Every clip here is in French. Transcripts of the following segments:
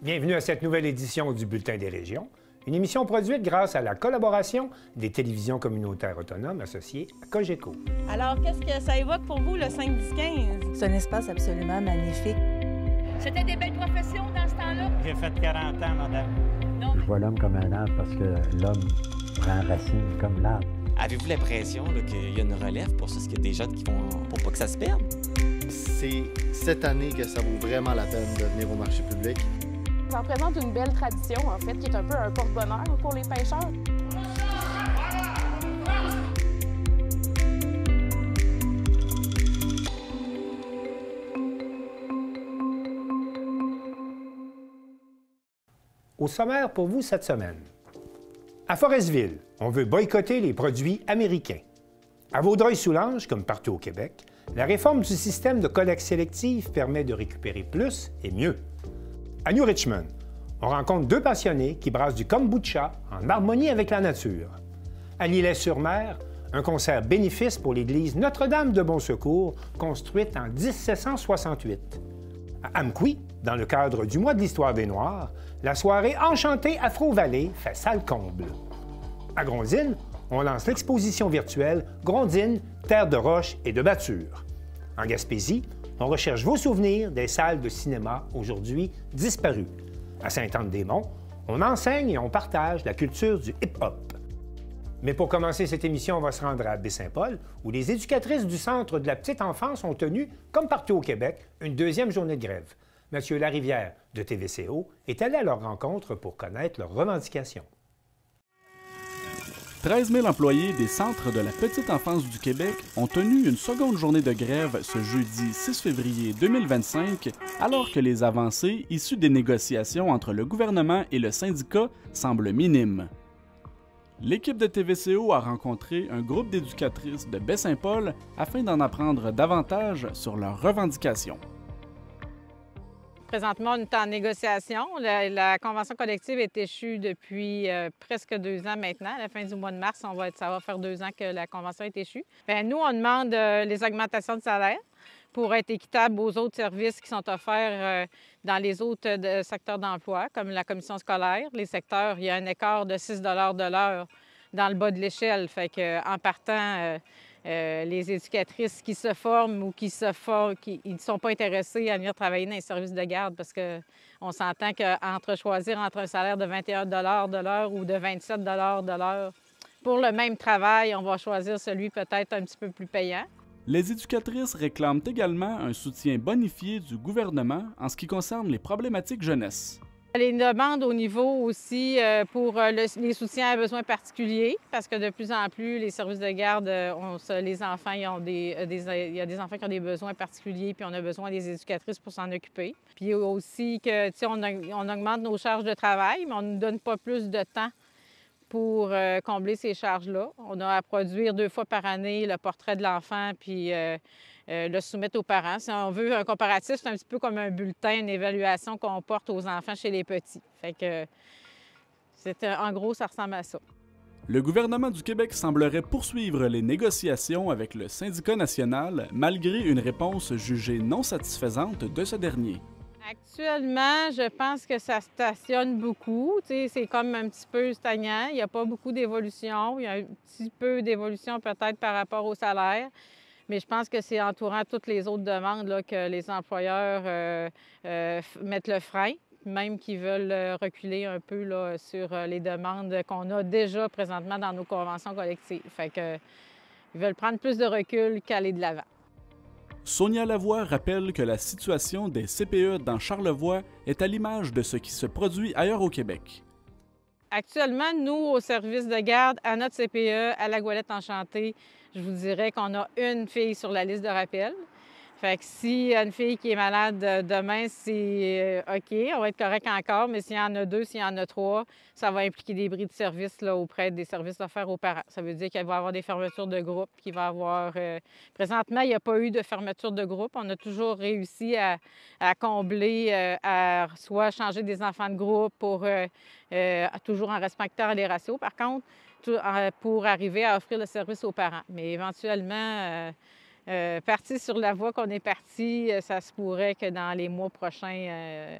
Bienvenue à cette nouvelle édition du Bulletin des régions, une émission produite grâce à la collaboration des télévisions communautaires autonomes associées à Cogeco. Alors, qu'est-ce que ça évoque pour vous, le 5-10-15? C'est un espace absolument magnifique. C'était des belles professions dans ce temps-là? J'ai fait 40 ans, madame. Non. Je vois l'homme comme un arbre parce que l'homme prend racine comme l'arbre. Avez-vous l'impression qu'il y a une relève pour ça? Est-ce qu'il y a des jeunes qui vont... pour pas que ça se perde? C'est cette année que ça vaut vraiment la peine de venir au marché public. Ça représente une belle tradition, en fait, qui est un peu un porte-bonheur pour les pêcheurs. Au sommaire pour vous cette semaine. À Forestville, on veut boycotter les produits américains. À Vaudreuil-Soulanges, comme partout au Québec, la réforme du système de collecte sélective permet de récupérer plus et mieux. À New Richmond, on rencontre deux passionnés qui brassent du kombucha en harmonie avec la nature. À L'Îlet-sur-Mer, un concert bénéfice pour l'église Notre-Dame de Bon Secours, construite en 1768. À Amqui, dans le cadre du mois de l'histoire des Noirs, la soirée Enchantée Afro-Vallée fait salle comble. À Grondines, on lance l'exposition virtuelle Grondines, terre de roches et de battures. En Gaspésie, on recherche vos souvenirs des salles de cinéma aujourd'hui disparues. À Sainte-Anne-des-Monts, on enseigne et on partage la culture du hip-hop. Mais pour commencer cette émission, on va se rendre à Baie-Saint-Paul, où les éducatrices du Centre de la petite enfance ont tenu, comme partout au Québec, une deuxième journée de grève. Monsieur Larivière, de TVCO, est allé à leur rencontre pour connaître leurs revendications. 13 000 employés des Centres de la petite enfance du Québec ont tenu une seconde journée de grève ce jeudi 6 février 2025, alors que les avancées issues des négociations entre le gouvernement et le syndicat semblent minimes. L'équipe de TVCO a rencontré un groupe d'éducatrices de Baie-Saint-Paul afin d'en apprendre davantage sur leurs revendications. Présentement, on est en négociation. La convention collective est échue depuis presque 2 ans maintenant. À la fin du mois de mars, ça va faire 2 ans que la convention est échue. Bien, nous, on demande les augmentations de salaire pour être équitable aux autres services qui sont offerts dans les autres secteurs d'emploi, comme la commission scolaire. Les secteurs, il y a un écart de 6 de l'heure dans le bas de l'échelle. Fait qu'en partant... les éducatrices qui se forment ou qui ne sont pas intéressées à venir travailler dans les services de garde parce qu'on s'entend qu'entre choisir entre un salaire de 21 de l'heure ou de 27 de l'heure, pour le même travail, on va choisir celui peut-être un petit peu plus payant. Les éducatrices réclament également un soutien bonifié du gouvernement en ce qui concerne les problématiques jeunesse. Les demandes au niveau aussi pour les soutiens à besoins particuliers, parce que de plus en plus, les services de garde, les enfants, il y a des enfants qui ont des besoins particuliers, puis on a besoin des éducatrices pour s'en occuper. Puis aussi que, tu sais, on augmente nos charges de travail, mais on ne nous donne pas plus de temps pour combler ces charges-là. On a à produire 2 fois par année le portrait de l'enfant, puis le soumettre aux parents. Si on veut un comparatif, c'est un petit peu comme un bulletin, une évaluation qu'on porte aux enfants chez les petits. Fait que, en gros, ça ressemble à ça. Le gouvernement du Québec semblerait poursuivre les négociations avec le syndicat national, malgré une réponse jugée non satisfaisante de ce dernier. Actuellement, je pense que ça stationne beaucoup. C'est comme un petit peu stagnant. Il n'y a pas beaucoup d'évolution. Il y a un petit peu d'évolution peut-être par rapport au salaire. Mais je pense que c'est entourant toutes les autres demandes là, que les employeurs mettent le frein, même qu'ils veulent reculer un peu là, sur les demandes qu'on a déjà présentement dans nos conventions collectives. Fait que, ils veulent prendre plus de recul qu'aller de l'avant. Sonia Lavoie rappelle que la situation des CPE dans Charlevoix est à l'image de ce qui se produit ailleurs au Québec. Actuellement, nous, au service de garde, à notre CPE, à la Goélette Enchantée, je vous dirais qu'on a une fille sur la liste de rappel. Fait que si y a une fille qui est malade demain, c'est OK, on va être correct encore, mais s'il y en a 2, s'il y en a 3, ça va impliquer des bris de service là, auprès des services offerts aux parents. Ça veut dire qu'il va y avoir des fermetures de groupe, qu'il va y avoir... Présentement, il n'y a pas eu de fermeture de groupe. On a toujours réussi à combler, à soit changer des enfants de groupe pour toujours en respectant les ratios. Par contre, pour arriver à offrir le service aux parents. Mais éventuellement... parti sur la voie qu'on est parti, ça se pourrait que dans les mois prochains,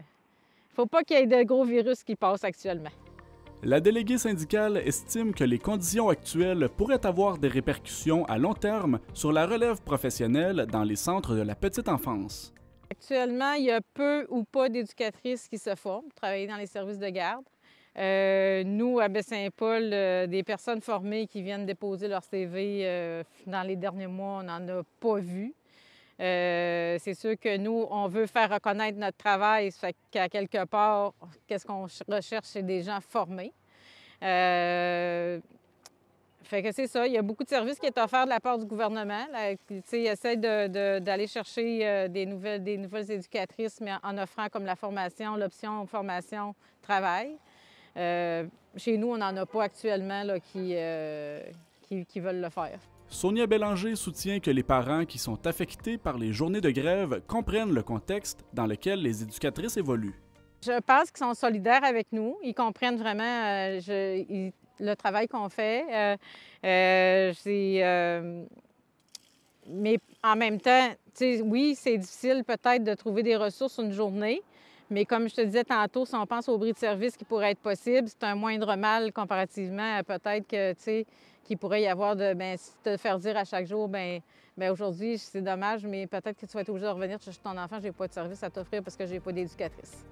ne faut pas qu'il y ait de gros virus qui passent actuellement. La déléguée syndicale estime que les conditions actuelles pourraient avoir des répercussions à long terme sur la relève professionnelle dans les centres de la petite enfance. Actuellement, il y a peu ou pas d'éducatrices qui se forment pour travailler dans les services de garde. Nous, à Baie-Saint-Paul, des personnes formées qui viennent déposer leur CV dans les derniers mois, on n'en a pas vu. C'est sûr que nous, on veut faire reconnaître notre travail, ça fait qu'à quelque part, qu'est-ce qu'on recherche, c'est des gens formés. Fait que c'est ça, il y a beaucoup de services qui est offert de la part du gouvernement. Ils essaient d'aller chercher des nouvelles éducatrices, mais en offrant comme la formation, l'option formation-travail. Chez nous, on n'en a pas actuellement là, qui veulent le faire. Sonia Bélanger soutient que les parents qui sont affectés par les journées de grève comprennent le contexte dans lequel les éducatrices évoluent. Je pense qu'ils sont solidaires avec nous. Ils comprennent vraiment le travail qu'on fait. Mais en même temps, oui, c'est difficile peut-être de trouver des ressources une journée. Mais comme je te disais tantôt, si on pense au bris de service qui pourrait être possible, c'est un moindre mal comparativement à peut-être que, qu'il pourrait y avoir de te faire dire à chaque jour, aujourd'hui, c'est dommage, mais peut-être que tu vas être obligé de revenir chercher ton enfant, j'ai pas de service à t'offrir parce que j'ai pas d'éducatrice.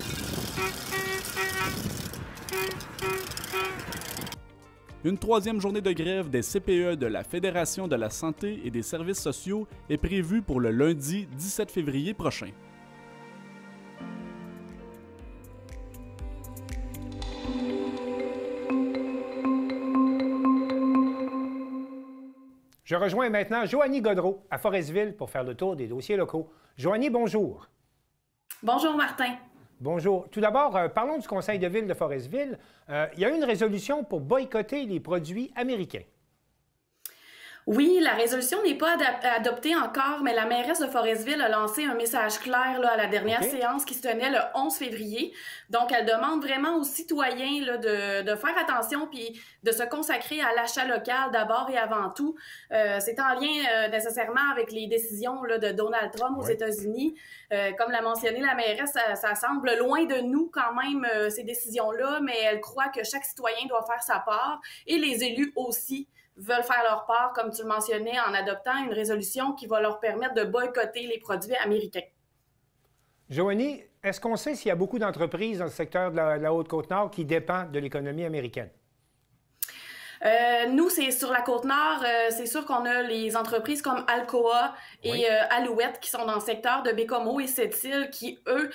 Une troisième journée de grève des CPE de la Fédération de la santé et des services sociaux est prévue pour le lundi 17 février prochain. Je rejoins maintenant Joanie Godreau à Forestville pour faire le tour des dossiers locaux. Joanie, bonjour. Bonjour, Martin. Bonjour. Tout d'abord, parlons du conseil de ville de Forestville. Il y a eu une résolution pour boycotter les produits américains. Oui, la résolution n'est pas adoptée encore, mais la mairesse de Forestville a lancé un message clair là, à la dernière séance qui se tenait le 11 février. Donc, elle demande vraiment aux citoyens là, de faire attention puis de se consacrer à l'achat local d'abord et avant tout. C'est en lien nécessairement avec les décisions là, de Donald Trump aux États-Unis. Comme l'a mentionné la mairesse, ça semble loin de nous quand même, ces décisions-là, mais elle croit que chaque citoyen doit faire sa part et les élus aussi veulent faire leur part, comme tu le mentionnais, en adoptant une résolution qui va leur permettre de boycotter les produits américains. Joanie, est-ce qu'on sait s'il y a beaucoup d'entreprises dans le secteur de la Haute-Côte-Nord qui dépendent de l'économie américaine? Nous, c'est sur la Côte-Nord, c'est sûr qu'on a les entreprises comme Alcoa et Alouette qui sont dans le secteur de Bécomo et Sept-Îles qui, eux,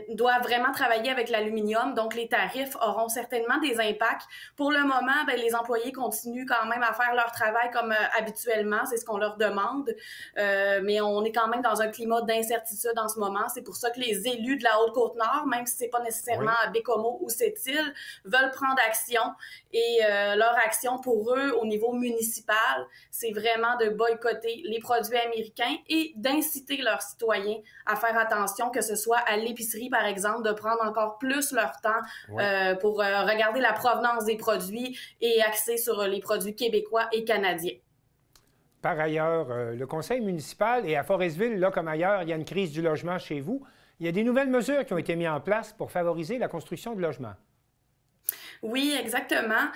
doivent vraiment travailler avec l'aluminium. Donc, les tarifs auront certainement des impacts. Pour le moment, les employés continuent quand même à faire leur travail comme habituellement. C'est ce qu'on leur demande. Mais on est quand même dans un climat d'incertitude en ce moment. C'est pour ça que les élus de la Haute-Côte-Nord, même si c'est pas nécessairement à Bécomo ou Sept-Îles, veulent prendre action et leur action pour eux au niveau municipal, c'est vraiment de boycotter les produits américains et d'inciter leurs citoyens à faire attention, que ce soit à l'épicerie, par exemple, de prendre encore plus leur temps pour regarder la provenance des produits et axer sur les produits québécois et canadiens. Par ailleurs, le conseil municipal et à Forestville, là comme ailleurs, il y a une crise du logement chez vous. Il y a des nouvelles mesures qui ont été mises en place pour favoriser la construction de logements. Oui, exactement.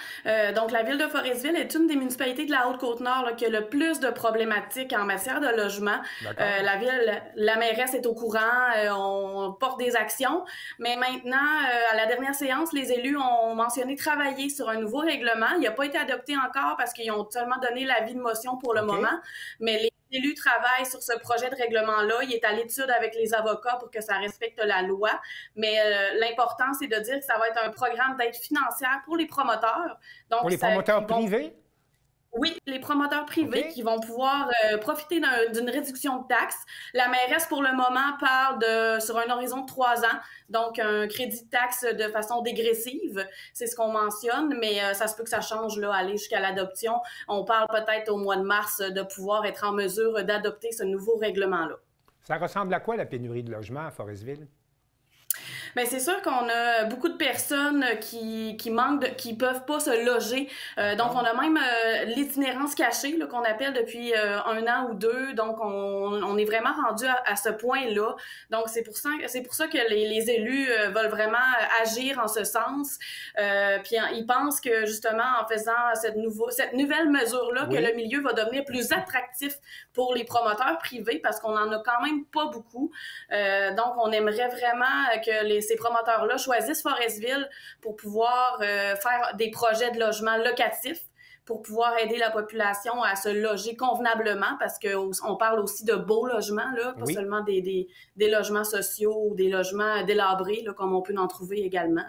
Donc, la ville de Forestville est une des municipalités de la Haute-Côte-Nord qui a le plus de problématiques en matière de logement. La mairesse est au courant, on porte des actions, mais maintenant, à la dernière séance, les élus ont mentionné travailler sur un nouveau règlement. Il n'a pas été adopté encore parce qu'ils ont seulement donné l'avis de motion pour le moment, mais les élus travaillent sur ce projet de règlement-là. Il est à l'étude avec les avocats pour que ça respecte la loi. Mais l'important, c'est de dire que ça va être un programme d'aide financière pour les promoteurs. Donc, pour les promoteurs privés? Oui, les promoteurs privés qui vont pouvoir profiter d'une réduction de taxes. La mairesse, pour le moment, parle sur un horizon de 3 ans, donc un crédit de taxes de façon dégressive. C'est ce qu'on mentionne, mais ça se peut que ça change, là, aller jusqu'à l'adoption. On parle peut-être au mois de mars de pouvoir être en mesure d'adopter ce nouveau règlement-là. Ça ressemble à quoi, la pénurie de logements à Forestville? Bien, c'est sûr qu'on a beaucoup de personnes qui manquent, qui peuvent pas se loger. Donc, on a même l'itinérance cachée là, qu'on appelle depuis 1 an ou 2. Donc, on est vraiment rendu à ce point-là. Donc, c'est pour ça que les élus veulent vraiment agir en ce sens. Puis, ils pensent que, justement, en faisant cette nouvelle mesure-là, que le milieu va devenir plus attractif pour les promoteurs privés parce qu'on en a quand même pas beaucoup. Donc, on aimerait vraiment que ces promoteurs-là choisissent Forestville pour pouvoir faire des projets de logement locatifs pour pouvoir aider la population à se loger convenablement parce qu'on parle aussi de beaux logements, là, pas seulement des logements sociaux ou des logements délabrés, là, comme on peut en trouver également.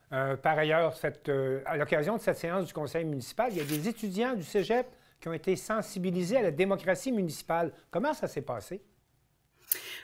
Par ailleurs, à l'occasion de cette séance du conseil municipal, il y a des étudiants du cégep qui ont été sensibilisés à la démocratie municipale. Comment ça s'est passé?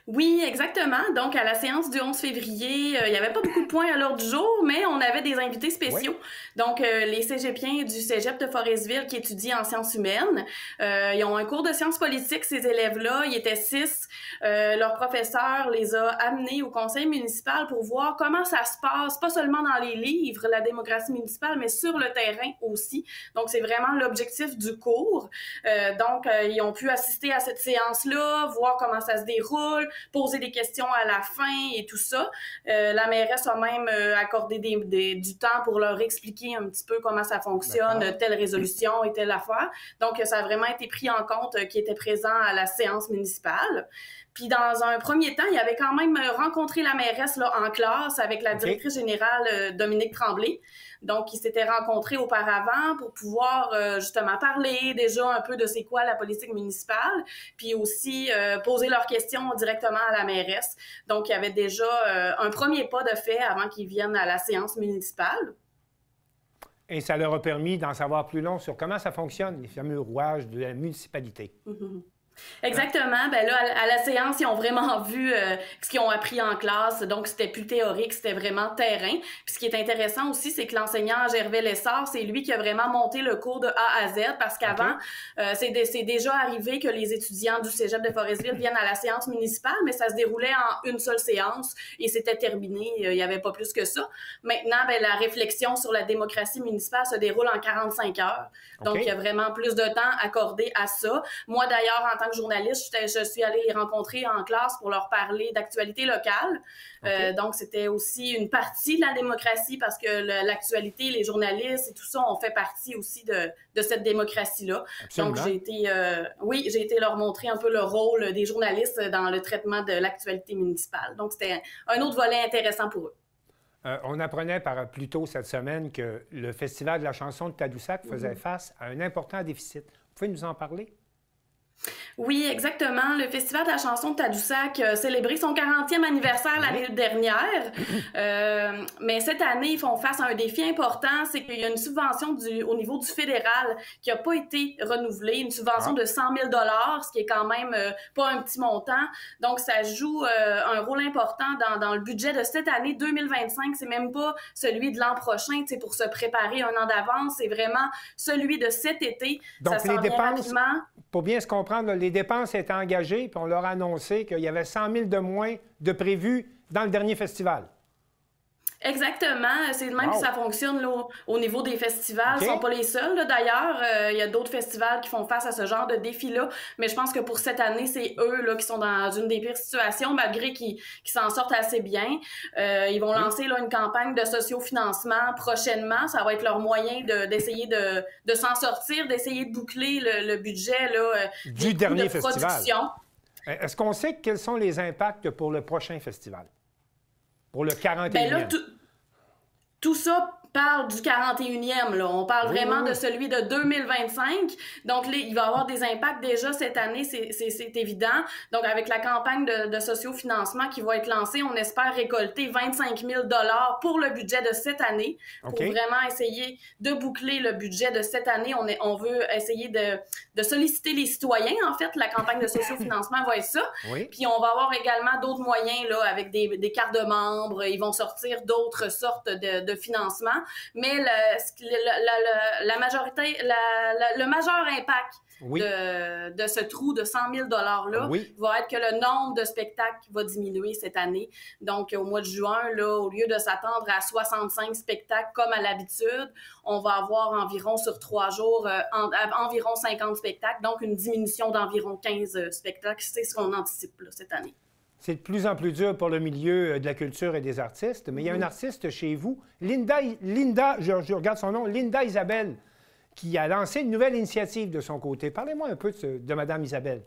Oui, exactement. Donc, à la séance du 11 février, il n'y avait pas beaucoup de points à l'ordre du jour, mais on avait des invités spéciaux. Oui. Donc, les cégepiens du cégep de Forestville qui étudient en sciences humaines. Ils ont un cours de sciences politiques, ces élèves-là. Ils étaient 6. Leur professeur les a amenés au conseil municipal pour voir comment ça se passe, pas seulement dans les livres, la démocratie municipale, mais sur le terrain aussi. Donc, c'est vraiment l'objectif du cours. Donc, ils ont pu assister à cette séance-là, voir comment ça se déroule, poser des questions à la fin et tout ça. La mairesse a même accordé du temps pour leur expliquer un petit peu comment ça fonctionne, telle résolution et telle affaire. Donc, ça a vraiment été pris en compte qui était présent à la séance municipale. Puis, dans un premier temps, il avait quand même rencontré la mairesse là, en classe avec la directrice générale Dominique Tremblay. Donc, ils s'étaient rencontrés auparavant pour pouvoir justement parler déjà un peu de c'est quoi la politique municipale, puis aussi poser leurs questions directement à la mairesse. Donc, il y avait déjà un premier pas de fait avant qu'ils viennent à la séance municipale. Et ça leur a permis d'en savoir plus long sur comment ça fonctionne, les fameux rouages de la municipalité. Exactement. Ben là, à la séance, ils ont vraiment vu ce qu'ils ont appris en classe. Donc, c'était plus théorique, c'était vraiment terrain. Puis, ce qui est intéressant aussi, c'est que l'enseignant Gervais Lessard, c'est lui qui a vraiment monté le cours de A à Z parce qu'avant, c'est déjà arrivé que les étudiants du cégep de Forestville viennent à la séance municipale, mais ça se déroulait en une seule séance et c'était terminé. Il n'y avait pas plus que ça. Maintenant, ben, la réflexion sur la démocratie municipale se déroule en 45 heures. Donc, il y a vraiment plus de temps accordé à ça. Moi, d'ailleurs, en tant que journaliste, je suis allée les rencontrer en classe pour leur parler d'actualité locale. Donc, c'était aussi une partie de la démocratie parce que l'actualité, les journalistes et tout ça, on fait partie aussi de cette démocratie-là. Absolument. Donc, j'ai été leur montrer un peu le rôle des journalistes dans le traitement de l'actualité municipale. Donc, c'était un autre volet intéressant pour eux. On apprenait plus tôt cette semaine que le Festival de la chanson de Tadoussac faisait face à un important déficit. Vous pouvez nous en parler? Oui, exactement. Le Festival de la chanson de Tadoussac a célébré son 40e anniversaire l'année dernière. Mais cette année, ils font face à un défi important, c'est qu'il y a une subvention au niveau du fédéral qui n'a pas été renouvelée, une subvention de 100 000 $, ce qui est quand même pas un petit montant. Donc, ça joue un rôle important dans le budget de cette année 2025. C'est même pas celui de l'an prochain, c'est pour se préparer un an d'avance. C'est vraiment celui de cet été. Donc, ça les dépenses, rapidement. Pour bien se comprendre, les dépenses étaient engagées, puis on leur a annoncé qu'il y avait 100 000 de moins de prévus dans le dernier festival. Exactement. C'est même que ça fonctionne là, au niveau des festivals. Ils ne sont pas les seuls. D'ailleurs, il y a d'autres festivals qui font face à ce genre de défi-là. Mais je pense que pour cette année, c'est eux là, qui sont dans une des pires situations, malgré qu'ils s'en sortent assez bien. Ils vont lancer là, une campagne de sociofinancement prochainement. Ça va être leur moyen d'essayer de s'en sortir, d'essayer de boucler le budget là, du dernier festival. Est-ce qu'on sait quels sont les impacts pour le prochain festival? Pour le 41e. Ben là, tout ça parle du 41e. Là. On parle vraiment de celui de 2025. Donc, là, il va y avoir des impacts déjà cette année, c'est évident. Donc, avec la campagne de sociofinancement qui va être lancée, on espère récolter 25 000 $ pour le budget de cette année. Pour vraiment essayer de boucler le budget de cette année. On veut essayer de solliciter les citoyens, en fait. La campagne de sociofinancement va être ça. Puis, on va avoir également d'autres moyens là, avec des cartes de membres. Ils vont sortir d'autres sortes de financements. mais la majorité, le majeur impact de ce trou de 100 000 $-là va être que le nombre de spectacles va diminuer cette année. Donc, au mois de juin, là, au lieu de s'attendre à 65 spectacles comme à l'habitude, on va avoir environ sur 3 jours, environ 50 spectacles, donc une diminution d'environ 15 spectacles. C'est ce qu'on anticipe là, cette année. C'est de plus en plus dur pour le milieu de la culture et des artistes, mais il y a un artiste chez vous, Linda, je regarde son nom, Linda Isabelle, qui a lancé une nouvelle initiative de son côté. Parlez-moi un peu de Mme Isabelle.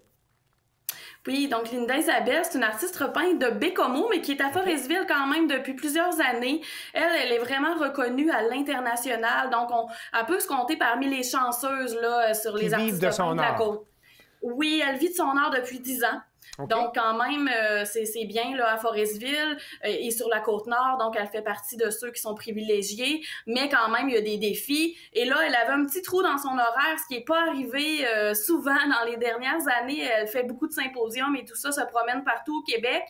Oui, donc Linda Isabelle, c'est une artiste peintre de Bécomo, mais qui est à Forestville quand même depuis plusieurs années. Elle est vraiment reconnue à l'international, donc elle peut se compter parmi les chanceuses là, sur les artistes de son la art. côte. Oui, elle vit de son art depuis 10 ans. Okay. Donc, quand même, c'est bien là, à Forestville et sur la Côte-Nord. Donc, elle fait partie de ceux qui sont privilégiés. Mais quand même, il y a des défis. Et là, elle avait un petit trou dans son horaire, ce qui n'est pas arrivé souvent dans les dernières années. Elle fait beaucoup de symposiums et tout ça, se promène partout au Québec.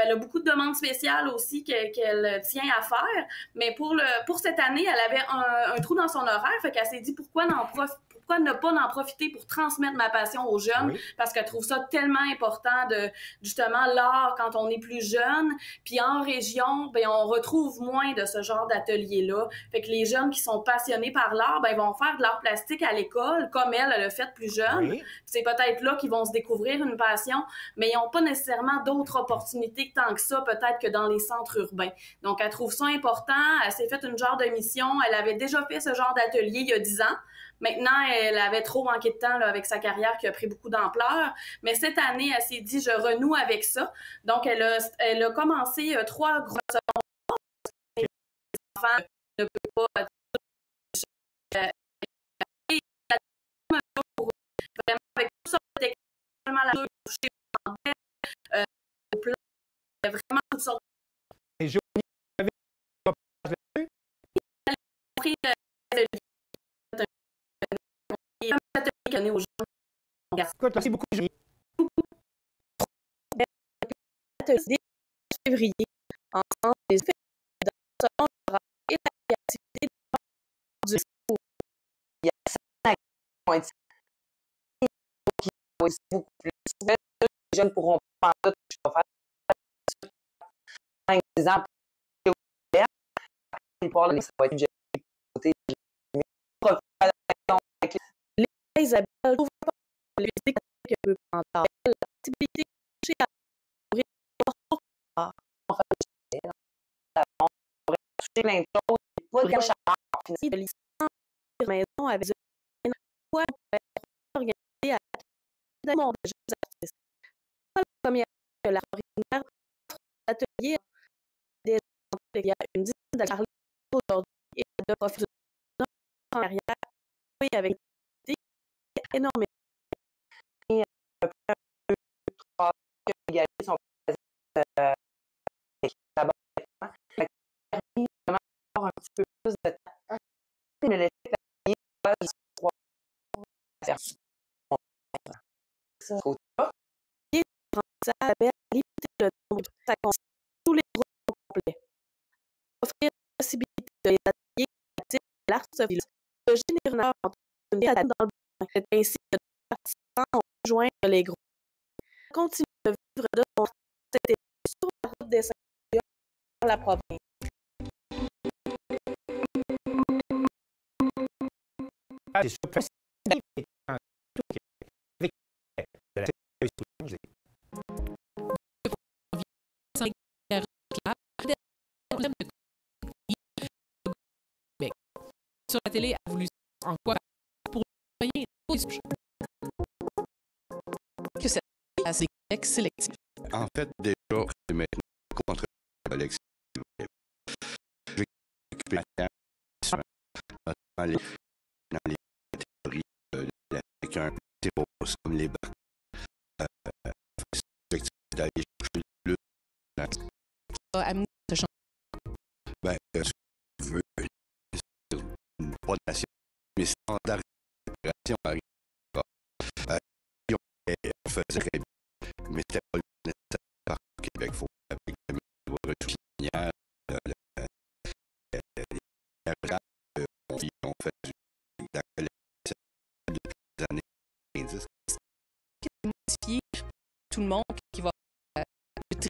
Elle a beaucoup de demandes spéciales aussi qu'elle tient à faire. Mais pour cette année, elle avait un trou dans son horaire. Fait qu'elle s'est dit, pourquoi ne pas en profiter pour transmettre ma passion aux jeunes? Oui. Parce qu'elle trouve ça tellement important de, justement, l'art quand on est plus jeune. Puis en région, ben on retrouve moins de ce genre d'atelier-là. Fait que les jeunes qui sont passionnés par l'art, ben ils vont faire de l'art plastique à l'école, comme elle le fait plus jeune. Oui. C'est peut-être là qu'ils vont se découvrir une passion, mais ils n'ont pas nécessairement d'autres opportunités tant que ça, peut-être que dans les centres urbains. Donc, elle trouve ça important. Elle s'est fait une genre de mission. Elle avait déjà fait ce genre d'atelier il y a 10 ans. Maintenant, elle avait trop manqué de temps là, avec sa carrière qui a pris beaucoup d'ampleur. Mais cette année, elle s'est dit, je renoue avec ça. Donc, elle a commencé 3 gros secondaires. Les enfants ne peuvent pas... Vraiment, avec tout ça, seulement la toucher au plan, vraiment toutes sortes. Et je vous avais là-dessus? Elle a pris aux gens. Écoute, merci beaucoup. Atelier février, ensemble les effets dans et la créativité du discours. Il y a 5 points qui vont aussi beaucoup plus. Les jeunes pourront penser que je vais faire 5 exemples ça va être côté Isabelle trouve pas les musiques qu'elle peut prendre. L'activité touchée à ouvrir on va toucher plein de choses. Pas de chaleur. De licence maison avec une fois organisée à des mondes de jeunes artistes. La première que la ordinaire atelier déjà il y a une dizaine d'ateliers aujourd'hui et de profils en arrière avec énormément. Et un peu, 3 qui sont d'abord, permis vraiment d'avoir un petit peu plus de temps. Mais laisser travailler pas juste 3 faire ça. Et ça avait limité le nombre de ça concerne tous les groupes complets. Offrir la possibilité de les ateliers actifs de l'art civil. De générer une opportunité dans le c'est ainsi que les participants ont rejoint les groupes. Continue de vivre de son été sur la route des Saint-Jean dans la province. C'est sûr, sur la télé a voulu en quoi pour que c'est assez sélectif. En fait, déjà, c'est maintenant contre collectif. J'ai occupé la terre dans les théories avec un terreau comme les barques. L'objectif d'aller chercher le plus. Amener ce changement. Ben, si tu veux, une fondation, mais standard d'opération arrive pas. On faisait très bien, mais c'était pas le nécessaire par Québec. Il faut avec la ressources minières, qui ont fait de la collecte depuis les années 90. Modifier tout le monde qui va le tri.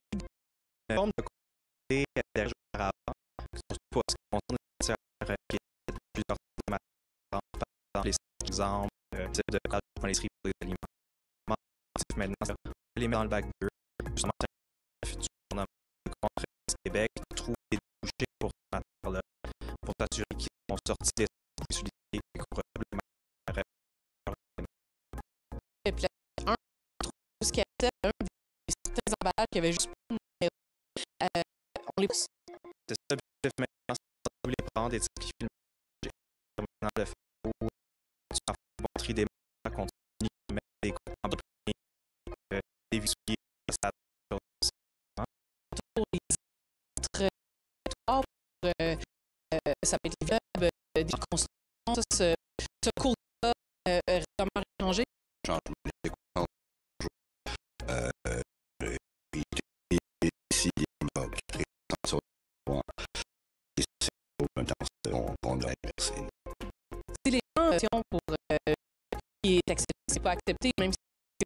Une forme de côté derrière auparavant, surtout pour ce qui concerne les matières qui étaient plusieurs matières, par exemple les exemples, type de cadre pour les pour les aliments. Maintenant, on peut les mettre dans le bac bleu, justement, le futur gouvernement de Contre Québec trouve des débouchés pour ces matières-là, pour s'assurer qu'ils vont sortir des utilités et probablement. Et puis, ce qui était un des certains emballages qui avait juste pas de numéro, on les pousse. C'est ça l'objectif maintenant, c'est de les prendre et de qui filment maintenant le faire où tu vas montrer des mains continues, mettre des coups en bas, des visuels, ça pour les trajectoires, ça peut être les web, des constructions, ce cours-là vraiment changé. Changement des cours. Ici, on va créer un sort et c'est au même temps qu'on doit inverser. Si les gens pour qui est accepté, c'est pas accepté, même si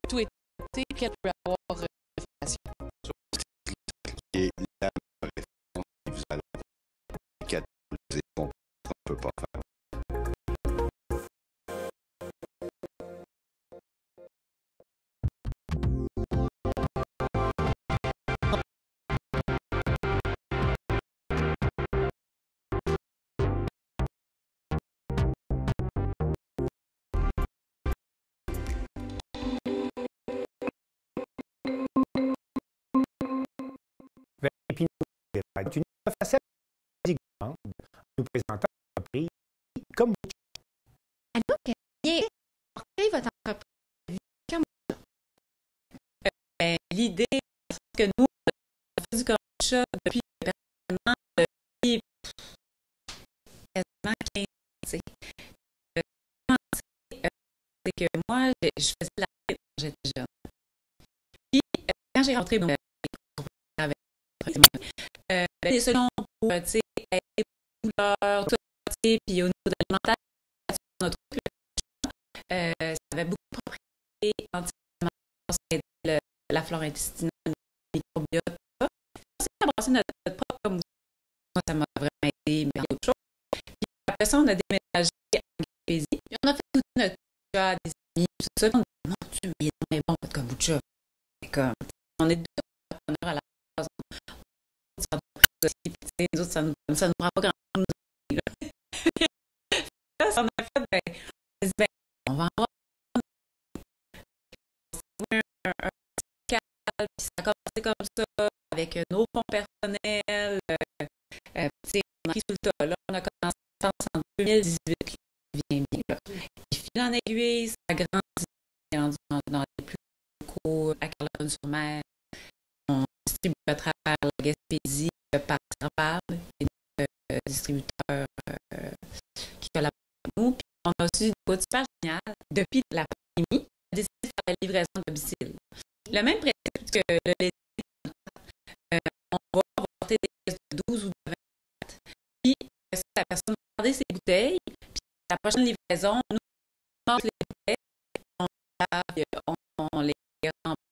tout est accepté, qu'elle peut avoir une formation. Et la réforme que vous allez catégoriser, on ne peut pas faire. Est une autre facette du gouvernement nous présentant l'entreprise comme Alors que bien porter votre entreprise comme l'idée, c'est que nous, on fait du kombucha depuis personnellement depuis quasiment 15 ans. C'est que moi, je faisais la fête quand j'étais jeune. Puis, quand j'ai rentré dans avec des solutions pour aider les couleurs, tout ça, puis au niveau de l'alimentation, on a trouvé que ça avait beaucoup de propriétés anti-inflammatoires, la flore intestinale, le microbiote, tout ça. C'est embrasser notre propre comme moi, ça m'a vraiment aidé, mais d'autres choses. Puis après ça, on a déménagé en Gaspésie, puis on a fait tout notre kombucha, des amis, tout ça. On a dit, mon Dieu, mais il est vraiment bon, votre kombucha. Comme, on est deux entrepreneurs à la base. Nous autres, ça nous prend pas grand-chose. Là, on a fait, on va en voir un petit calme, puis ça a commencé comme ça, avec nos fonds personnels. On a pris tout le tas. Là, on a commencé en 2018, qui vient bien. Puis, fil en aiguille, ça a grandi dans les plus locaux, à Carleton-sur-Mer. On distribue à travers la Gaspésie par Serval, et distributeurs qui collaborent avec nous. Puis on a aussi une côte super géniale. Depuis la pandémie, on a décidé de faire la livraison de domicile. Le même principe que le lait, on va apporter des pièces de 12 ou de 20. Puis la personne va garder ses bouteilles. Puis la prochaine livraison, nous, on monte les bouteilles, on les remplit.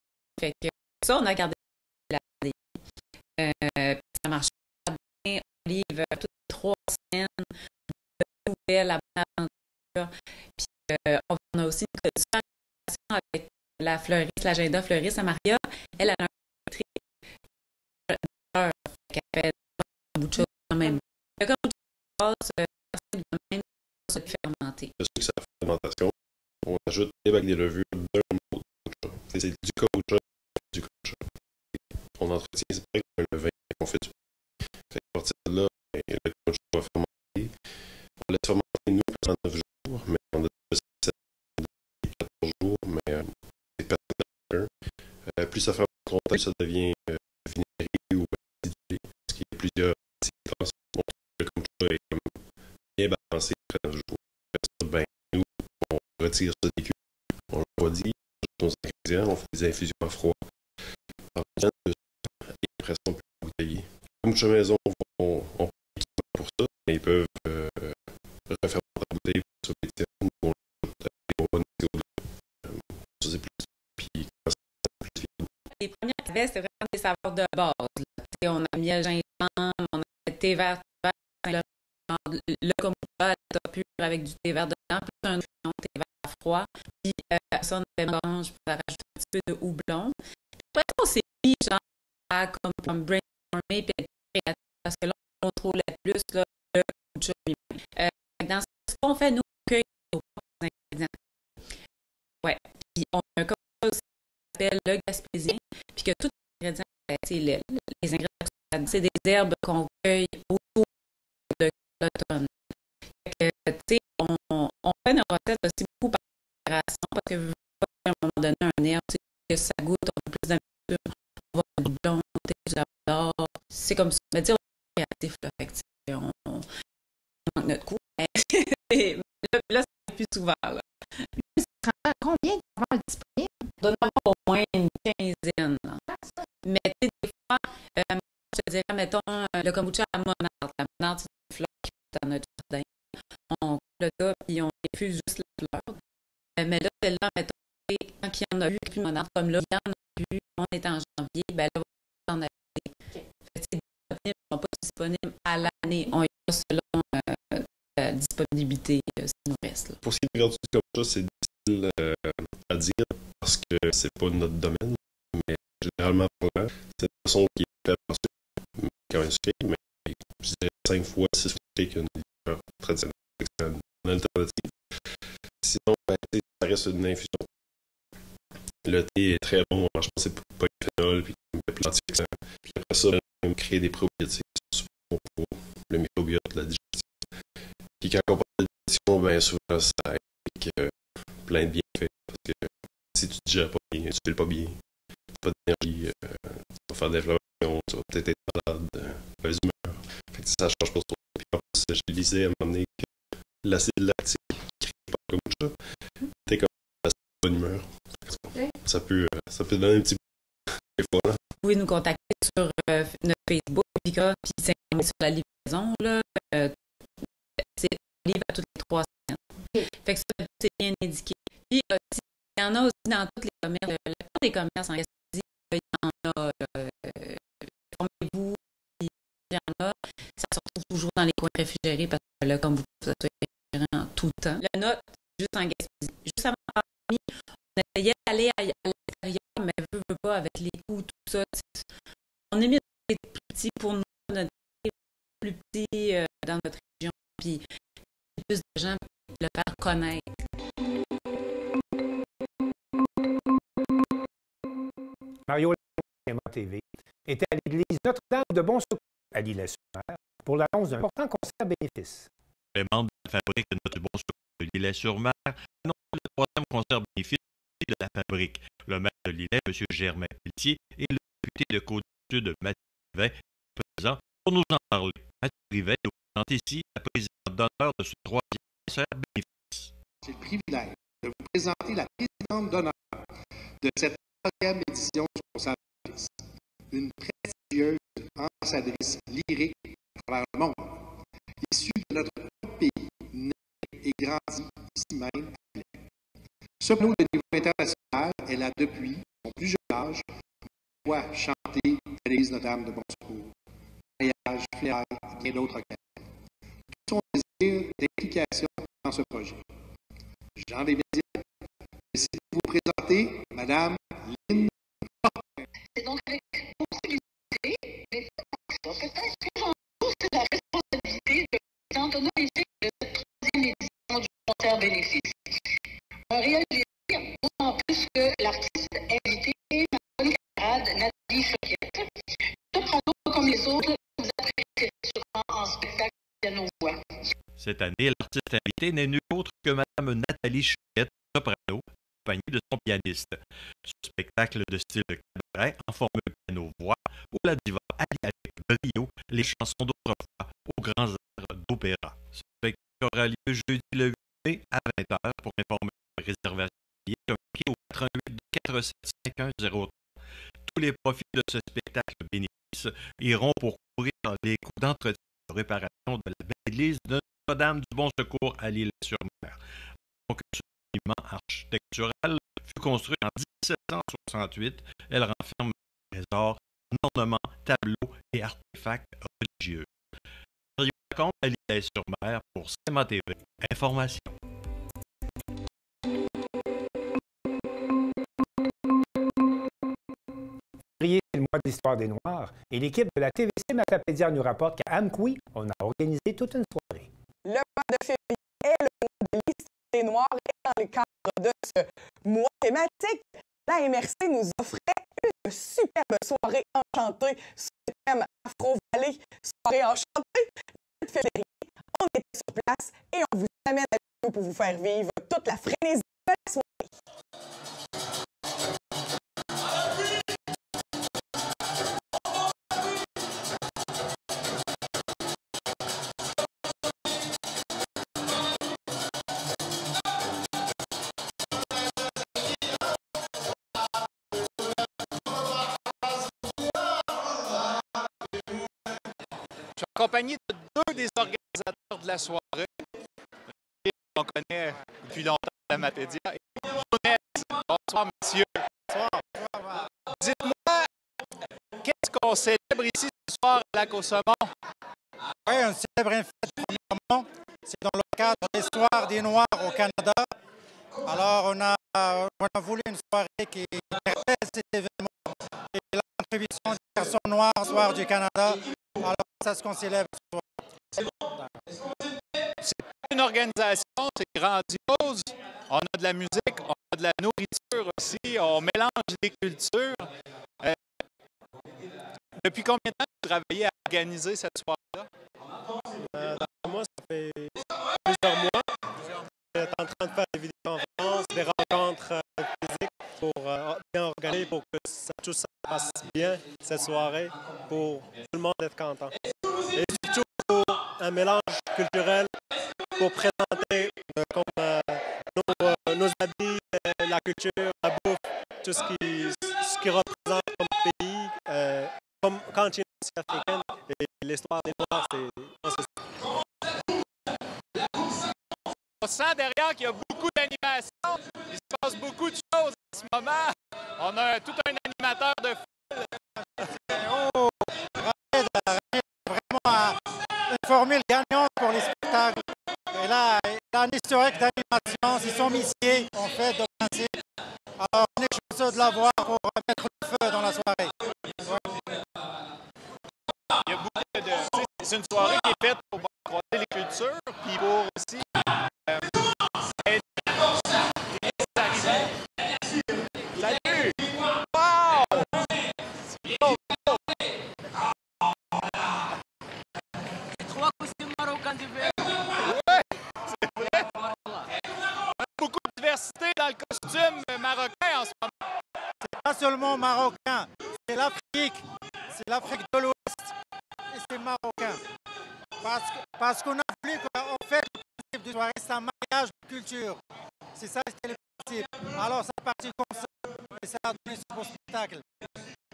Fait que ça, on a gardé la ça marche bien. On livre toutes les 3 semaines de nouvelles à bonne aventure. Puis on a aussi une collaboration avec la fleuriste, l'agenda fleuriste à Maria. Elle a un tri qu'elle fait beaucoup de choses quand même. Le kombucha passe même se fermenter. Je sais que c'est la fermentation. On ajoute des bacs des levures d'un mot de kombucha. C'est du kombucha. On entretient, c'est pareil comme un levain qu'on fait du pain. À partir de là, le kombucha va fermenter. On laisse fermenter, nous, pendant 9 jours, mais on a 7 14 jours, mais c'est pas plus ça fermente longtemps, ça devient vinaigré ou acidulé, parce qu'il y a plusieurs séquences. Donc, le kombucha est comme bien balancé après 9 jours. Ben, nous, on retire ça des cubes, on le refroidit, on ajoute nos ingrédients, on fait des infusions à froid. Et après ça, on peut bouteiller. Comme chez maison, on peut pour ça, mais ils peuvent Saint-Étienne, on va négocier ça, c'est plus. Puis, quand c'est plus. Les premières qu'il y avait, c'était vraiment des saveurs de base. Là. On a mis le gingembre, on a fait thé vert, le kombucha, le pur avec du thé vert dedans, plus un thé vert froid. Puis ça, on avait orange pour rajouter un petit peu de houblon. Puis après, on s'est mis genre à comme brainstormer et être créatif parce que là, on contrôlait plus là, le kombucha lui-même. Dans ce qu'on fait, nous, on cueille nos propres ingrédients. Ouais. Puis on a un kombucha aussi qui s'appelle le gaspésien, puis que tous les ingrédients, les ingrédients, c'est des herbes qu'on cueille autour de l'automne. On fait nos recettes aussi beaucoup par préparation parce que à un moment donné, un herbe, que ça goûte, on a plus d'habitude, on va avoir du blond, du labrador. C'est comme ça. Mais dire, on est créatif, là, fait que, on manque notre coup. Mais là, c'est plus souvent. Là. Combien d'avants disponibles? On doit en avoir au moins une quinzaine. Là. Mais des fois, je te dirais, mettons, le kombucha à monarde. La monarde, c'est une fleur qui est dans notre jardin. On coupe le tas, puis on infuse juste la fleur. Mais là, celle-là, mettons, quand il y en a eu plus monarde, comme là, il y en a eu, on est en janvier, ben là, on en a eu. Fait que les disponibles ne sont pas disponibles à l'année. On y va selon la disponibilité, s'il nous reste. Là. Pour ce qui est de gratuit comme ça, c'est difficile à dire parce que c'est pas notre domaine, mais généralement, c'est une façon qui est faite parce que quand même suffit, mais je dirais 5 fois 6 fois qu'une liqueur traditionnelle. C'est une alternative. Sinon, ben, ça reste une infusion. Le thé est très bon. Je pense que c'est pas le phénol, puis antioxydant. Puis après ça, on crée des probiotiques pour le microbiote, la digestion. Puis quand on parle de digestion, bien souvent, ça implique plein de bienfaits. Parce que si tu ne digères pas bien, tu ne files pas bien, pas d'énergie, tu vas faire des inflammations, tu vas peut-être être malade, mauvaise humeur. Fait que ça ne change pas trop. Puis en plus, je disais à un moment donné que l'acide lactique qui crée pas comme ça, t'es comme la bonne humeur. Ça peut donner un petit peu des fois. Là. Vous pouvez nous contacter sur notre Facebook, puis s'informer sur la livraison. Là, c'est livré à toutes les 3 semaines. Fait que ça, c'est bien indiqué. Puis, il y en a aussi dans tous les commerces. La plupart des commerces en Gaspésie, il y en a. Informez-vous, il y en a. Ça se retrouve toujours dans les coins réfrigérés parce que là, comme vous pouvez, ça soit réfrigéré en tout temps. La note, juste en Gaspésie. Juste avant la pandémie, on essayait d'aller à l'extérieur, mais veut pas avec les coûts, tout ça. On est mis d'être plus petit pour nous, notre plus petit dans notre région, puis plus de gens pour le faire connaître. Mario TV était à l'église Notre-Dame de Bon-Secours à l'Île-sur-Mer pour l'annonce d'un important concert bénéfice. Les membres de la fabrique de Notre Bon-Secours de l'Île-sur-Mer annoncent le 3e concert bénéfice de la fabrique. Le maire de l'Île, M. Germain Pelletier, et le député de Côte-Sud, Mathieu Rivet, présent pour nous en parler. Mathieu Rivet nous présente ici la présidente d'honneur de ce 3e concert bénéfice. J'ai le privilège de vous présenter la présidente d'honneur de cette 3e édition du concert bénéfice. Une prestigieuse ambassadrice lyrique à travers le monde, issue de notre pays, née et grandie ici même à Québec. Ce panneau de niveau international, elle a depuis son plus jeune âge pourquoi chanter l'église Notre-Dame de Bon-Secours, mariage, funérailles et bien d'autres occasions. Tout son désir d'implication dans ce projet. Jean des Médias, j'essaie de vous présenter Madame Lynn. C'est donc avec beaucoup d'utilité, mais peut-être que en nous, c'est la responsabilité de présidente honoristique de cette 3e édition du concert bénéfice. Un réel plaisir, d'autant plus que l'artiste invité, ma bonne camarade Nathalie Choquette, se prend comme les autres, vous apprécierez souvent en spectacle à nos voix. Cette année, l'artiste invité n'est nul autre que Mme Nathalie Choquette, soprano, accompagnée de son pianiste. Ce spectacle de style cabaret en forme piano-voix où la diva allie avec brio les chansons d'autrefois aux grands airs d'opéra. Ce spectacle aura lieu jeudi le 8 mai à 20h. Pour informer la réservation un prix au 88 475 03. Tous les profits de ce spectacle bénéfice iront pour couvrir les coûts d'entretien et de réparation de la belle église de Notre-Dame du Bon Secours à l'Île-sur-Mer. Donc, ce monument architectural fut construit en 1768. Elle renferme trésors, ornements, tableaux et artefacts religieux. Raconte à l'Île-sur-Mer pour CMA TV. Information. C'est le mois de l'histoire des Noirs et l'équipe de la TVC Matapédia nous rapporte qu'à Amqui, on a organisé toute une soirée. Le mois de février est le mois de l'histoire des Noirs et dans le cadre de ce mois thématique, la MRC nous offrait une superbe soirée enchantée sur le thème Afro-Valley. Soirée enchantée, le février, on était sur place et on vous amène avec nous pour vous faire vivre toute la frénésie de la soirée. Accompagné de deux des organisateurs de la soirée, qu'on connaît depuis longtemps à la Matapédia. Bonsoir, monsieur. Bonsoir. Dites-moi, qu'est-ce qu'on célèbre ici ce soir à Lac-au-Saumon? Oui, on célèbre une fête premièrement. C'est dans le cadre des Soirs des Noirs au Canada. Alors, on a voulu une soirée qui rappelle cet événement et la contribution des personnes noires au Soir du Canada. Alors, c'est ce qu'on célèbre ce soir. C'est une organisation, c'est grandiose. On a de la musique, on a de la nourriture aussi, on mélange les cultures. Depuis combien de temps vous travaillez à organiser cette soirée-là? Moi, ça fait plusieurs mois. On est en train de faire des vidéoconférences, des rencontres physiques pour bien organiser, pour que tout ça passe bien, cette soirée, pour tout le monde être content. Et surtout pour un mélange culturel, pour présenter comme nos habits, la culture, la bouffe, tout ce qui représente comme pays, comme continent africain et l'histoire des Noirs, c'est ça. On sent derrière qu'il y a beaucoup d'animation. Il se passe beaucoup de choses en ce moment. On a tout un animateur de Oh, vraiment une formule gagnante pour les spectacles. Et là, il y a un historique d'animation. Ils sont messieurs, en fait, de principe. Alors, on est chanceux de l'avoir pour mettre le feu dans la soirée. Ouais. Il y a beaucoup de... C'est une soirée qui est faite pour croiser les cultures, puis pour aussi aider les arrivés. Salut! Wow! Trois costumes marocains d'hiver. Oui, c'est vrai. On a beaucoup de diversité dans le costume marocain en ce moment. C'est pas seulement marocain, c'est l'Afrique. C'est l'Afrique de l'Ouest. Et c'est marocain. Parce qu'on a voulu qu'en fait, le principe de soirée, c'est un mariage de culture. C'est ça, c'était le principe. Alors, c'est parti comme ça. Et ça a donné ce beau spectacle.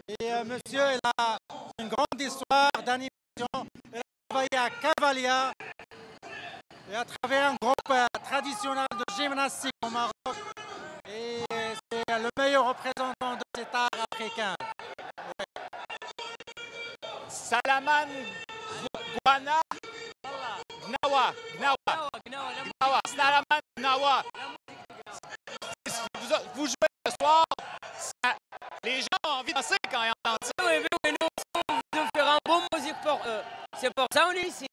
Et monsieur, il a une grande histoire d'animation. Il a travaillé à Cavalia et à travers un groupe traditionnel de gymnastique au Maroc. Et c'est le meilleur représentant de cet art africain. Ouais. Salaman Gwana Gnawa. Salaman Gnawa. Vous jouez ce soir, les gens ont envie de danser quand ils entendent ça. Oui, nous faire un bon musique pour eux. C'est pour ça qu'on est ici.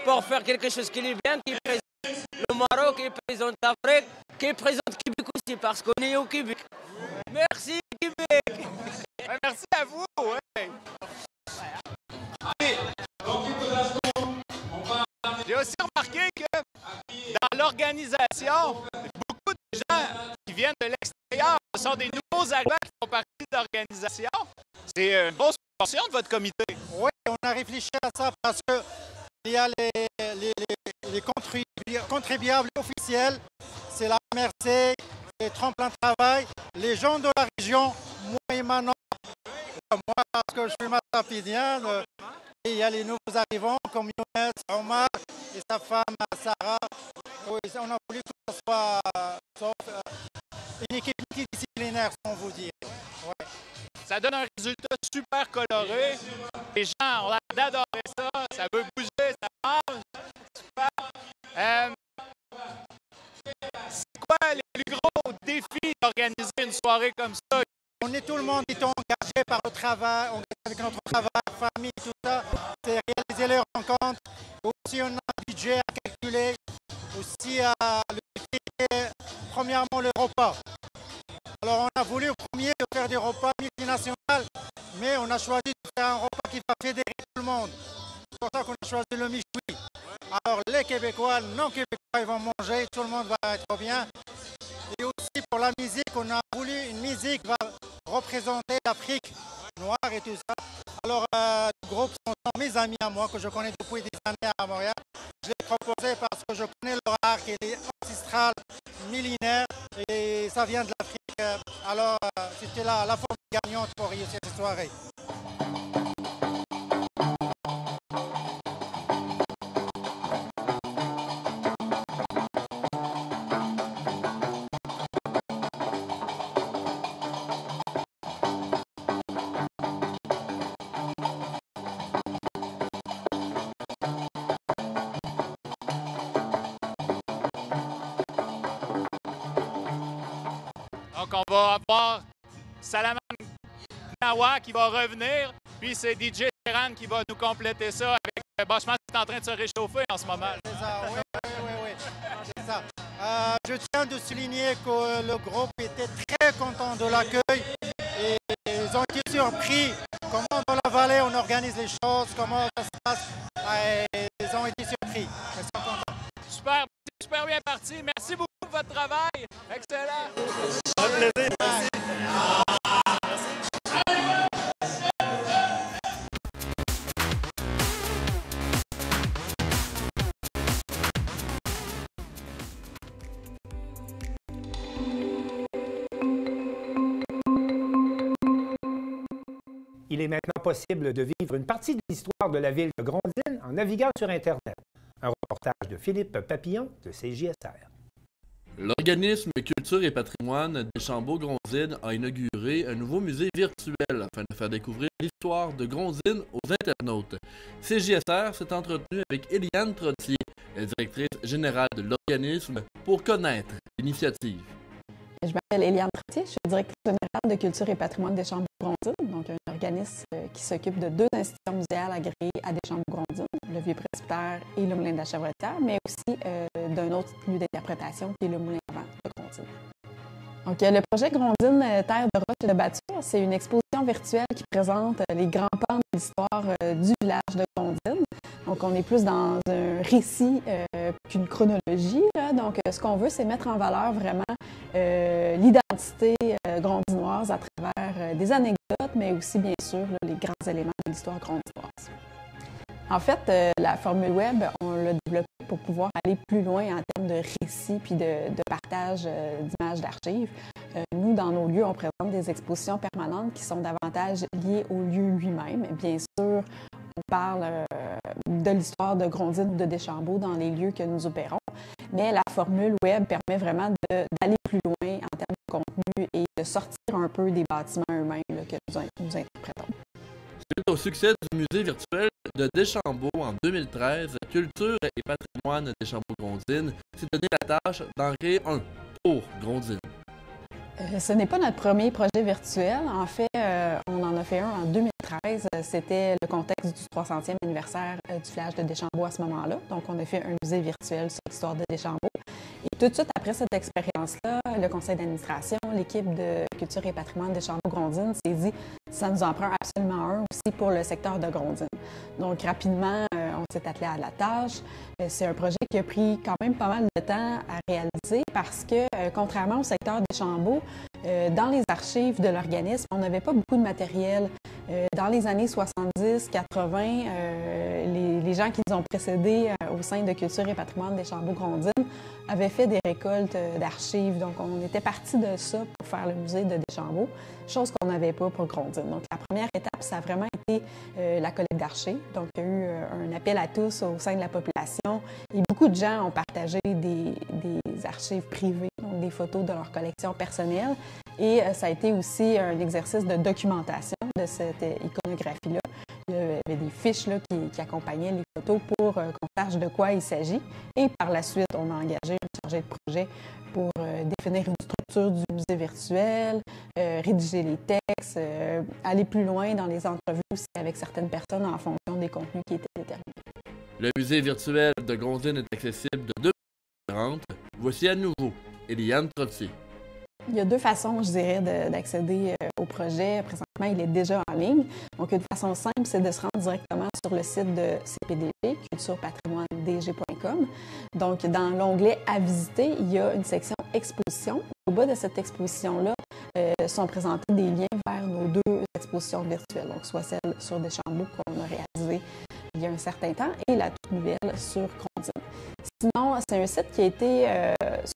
Pour faire quelque chose qui est bien, qui présente le Maroc, qui présente l'Afrique, qui présente Québec aussi, parce qu'on est au Québec. Merci Québec. Merci à vous. Ouais. J'ai aussi remarqué que dans l'organisation, beaucoup de gens qui viennent de l'extérieur, ce sont des nouveaux arrivants qui font partie de l'organisation. C'est une grosse portion de votre comité. Oui, on a réfléchi à ça parce qu'il y a les contribuables officiels, c'est la MRC, les tremplins de travail, les gens de la région, moi et Manon, moi, parce que je suis massapidien, et il y a les nouveaux arrivants comme Younes, Omar et sa femme Sarah. Oui, on a voulu que ce soit une équipe multidisciplinaire, si on vous dit. Ouais. Ça donne un résultat super coloré. Les gens ont l'air d'adorer ça. Ça veut bouger, ça mange. Super. C'est quoi les plus gros défis d'organiser une soirée comme ça? On est tout le monde est engagé par le travail, avec notre travail, famille, tout ça. C'est réaliser les rencontres. Aussi, on a un budget à calculer. Aussi, le budget, premièrement, le repas. Alors, on a voulu au premier de faire des repas multinationaux, mais on a choisi de faire un repas qui va fédérer tout le monde. C'est pour ça qu'on a choisi le michoui. Alors, les Québécois, non Québécois, ils vont manger, tout le monde va être bien. Et aussi, pour la musique, on a voulu une musique qui va représenter l'Afrique noire et tout ça. Alors, le groupe sont mes amis à moi, que je connais depuis des années à Montréal. Je l'ai proposé parce que je connais leur art qui est ancestral, millénaire, et ça vient de l'Afrique. Alors, c'était la forme gagnante pour réussir cette soirée. Donc, on va avoir Salaman Nawa qui va revenir, puis c'est DJ Serran qui va nous compléter ça avec... je pense que c'est en train de se réchauffer en ce moment. C'est ça, oui. C'est ça. Je tiens de souligner que le groupe était très content de l'accueil et ils ont été surpris comment dans la vallée on organise les choses, comment ça se passe. Et ils ont été surpris. Ils sont contents. Super, super bien parti. Merci beaucoup pour votre travail. Excellent. Un plaisir, merci. Il est maintenant possible de vivre une partie de l'histoire de la ville de Grondines en naviguant sur Internet. Un reportage de Philippe Papillon de CJSR. L'organisme Culture et Patrimoine Deschambault-Grondines a inauguré un nouveau musée virtuel afin de faire découvrir l'histoire de Grondines aux internautes. CJSR s'est entretenu avec Eliane Trottier, la directrice générale de l'organisme, pour connaître l'initiative. Je m'appelle Eliane Trottier, je suis directrice générale de Culture et Patrimoine Deschambault-Grondines, donc un organisme qui s'occupe de 2 institutions muséales agréées à Deschambault-Grondines, le Vieux Presbytère et le Moulin de la Chevretière, mais aussi d'un autre lieu d'interprétation qui est le Moulin à vent de Grondines. Donc, le projet Grondines, Terre de roche et de bâture, c'est une exposition virtuelle qui présente les grands pans de l'histoire du village de Grondines. Donc, on est plus dans un récit qu'une chronologie. Là. Donc, ce qu'on veut, c'est mettre en valeur vraiment l'identité grondinoise à travers des anecdotes, mais aussi, bien sûr, là, les grands éléments de l'histoire grondinoise. En fait, la formule web, on l'a développée pour pouvoir aller plus loin en termes de récits puis de partage d'images d'archives. Nous, dans nos lieux, on présente des expositions permanentes qui sont davantage liées au lieu lui-même. Bien sûr, on parle de l'histoire de Grondines ou de Deschambault dans les lieux que nous opérons, mais la formule web permet vraiment d'aller plus loin en termes de contenu et de sortir un peu des bâtiments eux-mêmes là, que nous interprétons. Suite au succès du musée virtuel de Deschambault en 2013, Culture et Patrimoine Deschambault-Grondines s'est donné la tâche d'en créer un pour Grondines. Ce n'est pas notre premier projet virtuel. En fait, on en a fait un en 2013. C'était le contexte du 300e anniversaire du village de Deschambault à ce moment-là. Donc, on a fait un musée virtuel sur l'histoire de Deschambault. Et tout de suite après cette expérience-là, le conseil d'administration, l'équipe de Culture et Patrimoine Deschambault-Grondines s'est dit « ça nous en prend absolument un aussi pour le secteur de Grondines ». Donc, rapidement, on s'est attelé à la tâche. C'est un projet qui a pris quand même pas mal de temps à réaliser parce que, contrairement au secteur Deschambault, dans les archives de l'organisme, on n'avait pas beaucoup de matériel. Dans les années 70-80, les gens qui nous ont précédés au sein de Culture et Patrimoine Deschambault-Grondines avaient fait des récoltes d'archives. Donc, on était parti de ça pour faire le musée de Deschambault, chose qu'on n'avait pas pour Grondines. Donc, la première étape, ça a vraiment été la collecte d'archives. Donc, il y a eu un appel à tous au sein de la population et beaucoup de gens ont partagé des archives privées, donc des photos de leur collection personnelle. Et ça a été aussi un exercice de documentation de cette iconographie-là. Il y avait des fiches là, qui accompagnaient les photos pour qu'on sache de quoi il s'agit. Et par la suite, on a engagé une chargée de projet pour définir une structure du musée virtuel, rédiger les textes, aller plus loin dans les entrevues aussi avec certaines personnes en fonction des contenus qui étaient déterminés. Le musée virtuel de Gonzine est accessible de deux façons différentes. Voici à nouveau Eliane Trottier. Il y a deux façons, je dirais, d'accéder au projet. Présentement, il est déjà en ligne. Donc, une façon simple, c'est de se rendre directement sur le site de CPDG, culturepatrimoinedg.com. Donc, dans l'onglet « À visiter », il y a une section « Exposition ». Au bas de cette exposition-là, sont présentés des liens vers nos deux expositions virtuelles, donc soit celle sur Deschambault qu'on a réalisée il y a un certain temps et la toute nouvelle sur Grondines. Sinon, c'est un site qui a été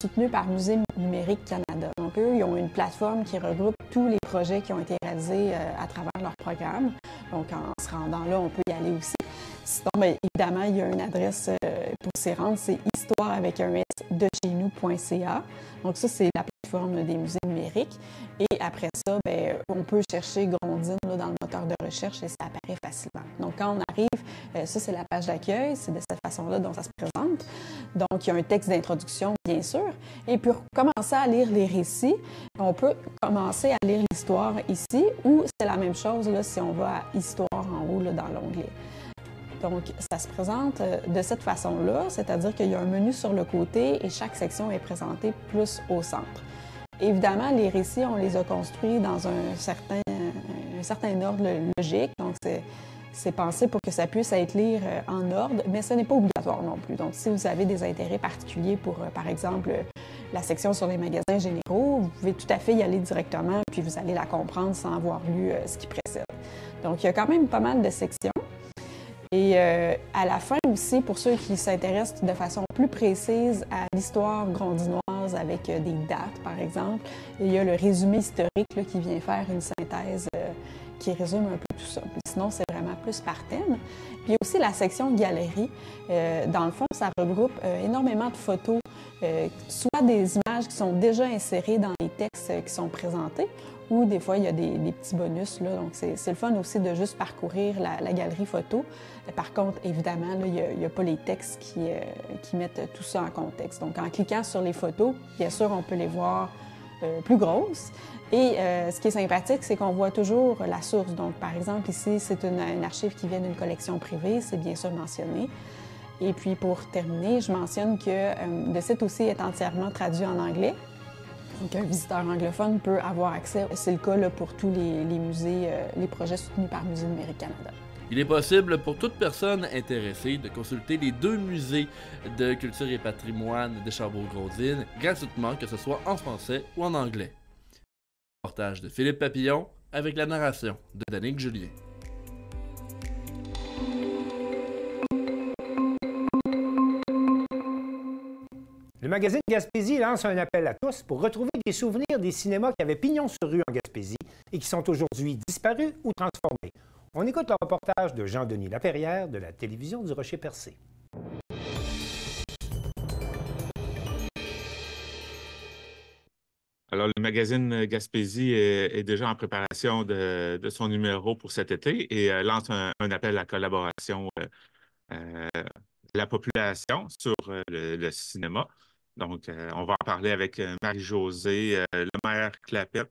soutenu par Musée numérique Canada. Donc, eux, ils ont une plateforme qui regroupe tous les projets qui ont été réalisés à travers leur programme. Donc, en se rendant là, on peut y aller aussi. Sinon, bien, évidemment, il y a une adresse pour s'y rendre, c'est histoire avec un S de chez nous.ca. Donc, ça, c'est la plateforme des musées numériques. Et après ça, bien, on peut chercher Grondines là, dans le moteur de recherche et ça apparaît facilement. Donc, quand on arrive, ça, c'est la page d'accueil. C'est de cette façon-là dont ça se présente. Donc, il y a un texte d'introduction, bien sûr. Et pour commencer à lire les récits, on peut commencer à lire l'histoire ici ou c'est la même chose là, si on va à Histoire en haut là, dans l'onglet. Donc, ça se présente de cette façon-là, c'est-à-dire qu'il y a un menu sur le côté et chaque section est présentée plus au centre. Évidemment, les récits, on les a construits dans un certain ordre logique, donc c'est pensé pour que ça puisse être lu en ordre, mais ce n'est pas obligatoire non plus. Donc, si vous avez des intérêts particuliers pour, par exemple, la section sur les magasins généraux, vous pouvez tout à fait y aller directement, puis vous allez la comprendre sans avoir lu ce qui précède. Donc, il y a quand même pas mal de sections. Et à la fin aussi, pour ceux qui s'intéressent de façon plus précise à l'histoire grondinoise avec des dates, par exemple, il y a le résumé historique là, qui vient faire une synthèse qui résume un peu tout ça. Puis sinon, c'est vraiment plus par thème. Puis il y a aussi la section galerie. Dans le fond, ça regroupe énormément de photos, soit des images qui sont déjà insérées dans les textes qui sont présentés, ou des fois, il y a des petits bonus. Là. Donc, c'est le fun aussi de juste parcourir la galerie photo. Par contre, évidemment, là, il n'y a pas les textes qui mettent tout ça en contexte. Donc, en cliquant sur les photos, bien sûr, on peut les voir plus grosses. Et ce qui est sympathique, c'est qu'on voit toujours la source. Donc, par exemple, ici, c'est une archive qui vient d'une collection privée, c'est bien sûr mentionné. Et puis, pour terminer, je mentionne que le site aussi est entièrement traduit en anglais. Donc, un visiteur anglophone peut avoir accès. C'est le cas là, pour tous les musées, les projets soutenus par Musée numérique Canada. Il est possible pour toute personne intéressée de consulter les deux musées de culture et patrimoine de Deschambault-Grondines gratuitement, que ce soit en français ou en anglais. Reportage de Philippe Papillon avec la narration de Danick Julien. Le magazine Gaspésie lance un appel à tous pour retrouver des souvenirs des cinémas qui avaient pignon sur rue en Gaspésie et qui sont aujourd'hui disparus ou transformés. On écoute le reportage de Jean-Denis Laperrière de la télévision du Rocher-Percé. Alors, le magazine Gaspésie est déjà en préparation de son numéro pour cet été et lance un appel à collaboration de la population sur le cinéma. Donc, on va en parler avec Marie-Josée Lemaire-Clapette,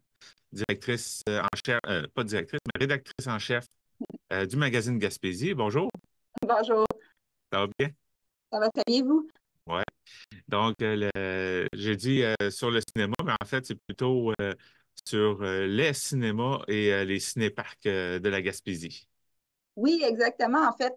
directrice en chef, pas directrice, mais rédactrice en chef du magazine Gaspésie. Bonjour. Bonjour. Ça va bien? Ça va très bien, vous? Oui. Donc, j'ai dit sur le cinéma, mais en fait, c'est plutôt sur les cinémas et les cinéparcs de la Gaspésie. Oui, exactement. En fait,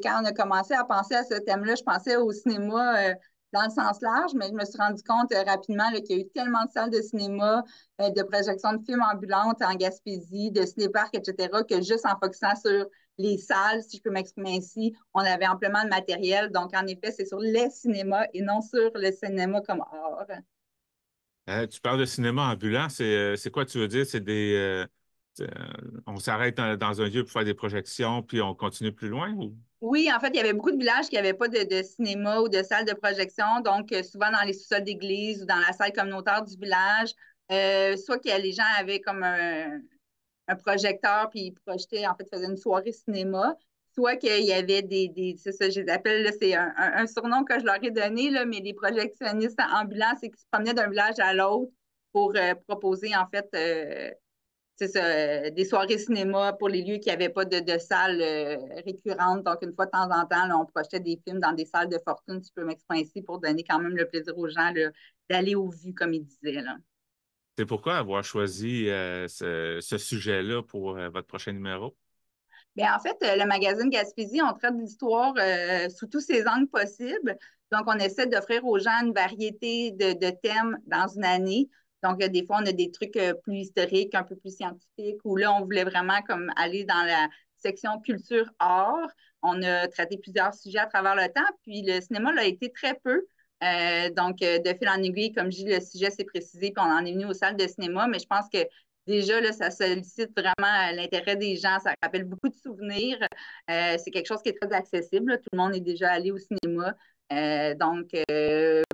quand on a commencé à penser à ce thème-là, je pensais au cinéma dans le sens large, mais je me suis rendu compte rapidement qu'il y a eu tellement de salles de cinéma, de projections de films ambulantes en Gaspésie, de cinéparcs, etc., que juste en focusant sur les salles, si je peux m'exprimer ainsi, on avait amplement de matériel. Donc, en effet, c'est sur les cinémas et non sur le cinéma comme art. Tu parles de cinéma ambulant, c'est quoi tu veux dire? C'est on s'arrête dans un lieu pour faire des projections, puis on continue plus loin? Ou? Oui, en fait, il y avait beaucoup de villages qui n'avaient pas de cinéma ou de salle de projection. Donc, souvent dans les sous-sols d'église ou dans la salle communautaire du village, soit que les gens avaient comme un projecteur, puis ils projetaient, en fait, faisaient une soirée cinéma, soit qu'il y avait c'est ça, je les appelle, là, c'est un surnom que je leur ai donné, là, mais des projectionnistes ambulants, c'est qu'ils se promenaient d'un village à l'autre pour proposer, en fait, c'est ça, des soirées cinéma pour les lieux qui n'avaient pas de salles récurrentes. Donc, une fois de temps en temps, là, on projetait des films dans des salles de fortune, si je peux m'exprimer ainsi, pour donner quand même le plaisir aux gens là, d'aller aux vues, comme ils disaient. Là. C'est pourquoi avoir choisi ce sujet-là pour votre prochain numéro? Bien, en fait, le magazine Gaspésie, on traite l'histoire sous tous ses angles possibles. Donc, on essaie d'offrir aux gens une variété de thèmes dans une année. Donc, des fois, on a des trucs plus historiques, un peu plus scientifiques, où là, on voulait vraiment comme aller dans la section culture-art. On a traité plusieurs sujets à travers le temps, puis le cinéma l'a été très peu. Donc, de fil en aiguille, comme je dis, le sujet s'est précisé, puis on en est venu aux salles de cinéma, mais je pense que déjà, là, ça sollicite vraiment l'intérêt des gens, ça rappelle beaucoup de souvenirs. C'est quelque chose qui est très accessible, là. Tout le monde est déjà allé au cinéma. Donc,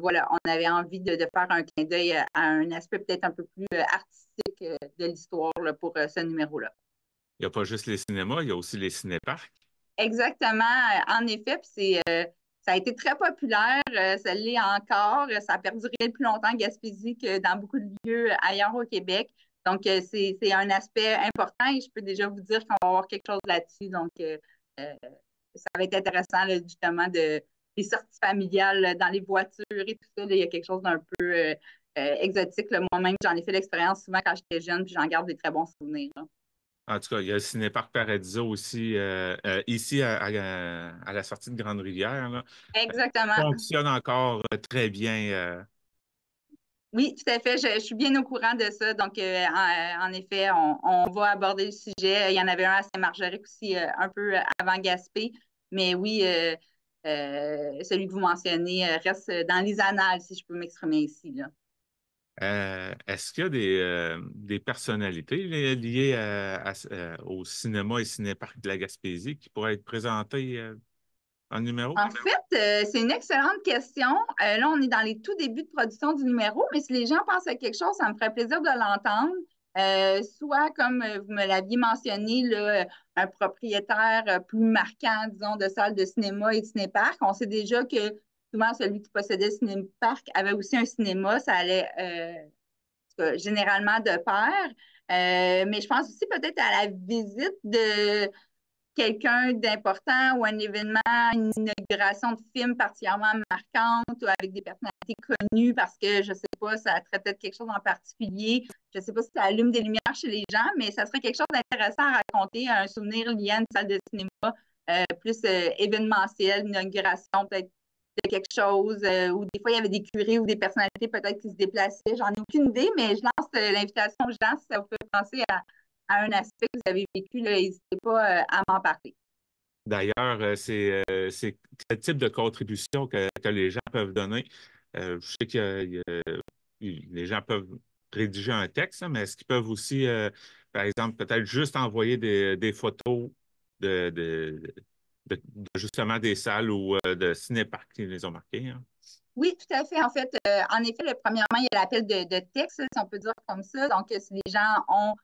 voilà, on avait envie de faire un clin d'œil à un aspect peut-être un peu plus artistique de l'histoire là, pour ce numéro-là. Il n'y a pas juste les cinémas, il y a aussi les cinéparcs. Exactement, en effet, puis ça a été très populaire, ça l'est encore, ça a perduré plus longtemps en Gaspésie que dans beaucoup de lieux ailleurs au Québec. Donc, c'est un aspect important et je peux déjà vous dire qu'on va avoir quelque chose là-dessus. Donc, ça va être intéressant, là, justement, des sorties familiales là, dans les voitures et tout ça. Là, il y a quelque chose d'un peu exotique. Là. Moi-même, j'en ai fait l'expérience souvent quand j'étais jeune, puis j'en garde des très bons souvenirs. Là. En tout cas, il y a le Cinéparc Paradiso aussi, ici à la sortie de Grande-Rivière. Là. Exactement. Fonctionne encore très bien. Oui, tout à fait. Je suis bien au courant de ça. Donc, en effet, on va aborder le sujet. Il y en avait un à Saint-Marguerite aussi, un peu avant Gaspé. Mais oui, celui que vous mentionnez reste dans les annales, si je peux m'exprimer ici. Là. Est-ce qu'il y a des personnalités liées au cinéma et cinéparc de la Gaspésie qui pourraient être présentées en numéro? En fait, c'est une excellente question. Là, on est dans les tout débuts de production du numéro, mais si les gens pensent à quelque chose, ça me ferait plaisir de l'entendre. Soit, comme vous me l'aviez mentionné, là, un propriétaire plus marquant, disons, de salles de cinéma et de cinéparc. On sait déjà que souvent, celui qui possédait le cinéparc avait aussi un cinéma. Ça allait généralement de pair. Mais je pense aussi peut-être à la visite de quelqu'un d'important ou un événement, une inauguration de film particulièrement marquante ou avec des personnalités connues parce que, je ne sais pas, ça traitait de quelque chose en particulier. Je ne sais pas si ça allume des lumières chez les gens, mais ça serait quelque chose d'intéressant à raconter, un souvenir lié à une salle de cinéma plus événementielle, une inauguration peut-être de quelque chose, ou des fois, il y avait des curés ou des personnalités peut-être qui se déplaçaient. J'en ai aucune idée, mais je lance l'invitation aux gens si ça vous fait penser à un aspect que vous avez vécu, n'hésitez pas à m'en parler. D'ailleurs, c'est quel type de contribution que les gens peuvent donner. Je sais que les gens peuvent rédiger un texte, mais est-ce qu'ils peuvent aussi, par exemple, peut-être juste envoyer des photos de justement des salles ou de cinéparcs qui les ont marqués? Hein? Oui, tout à fait. En fait, en effet, premièrement, il y a l'appel de texte, si on peut dire comme ça. Donc, si les gens ont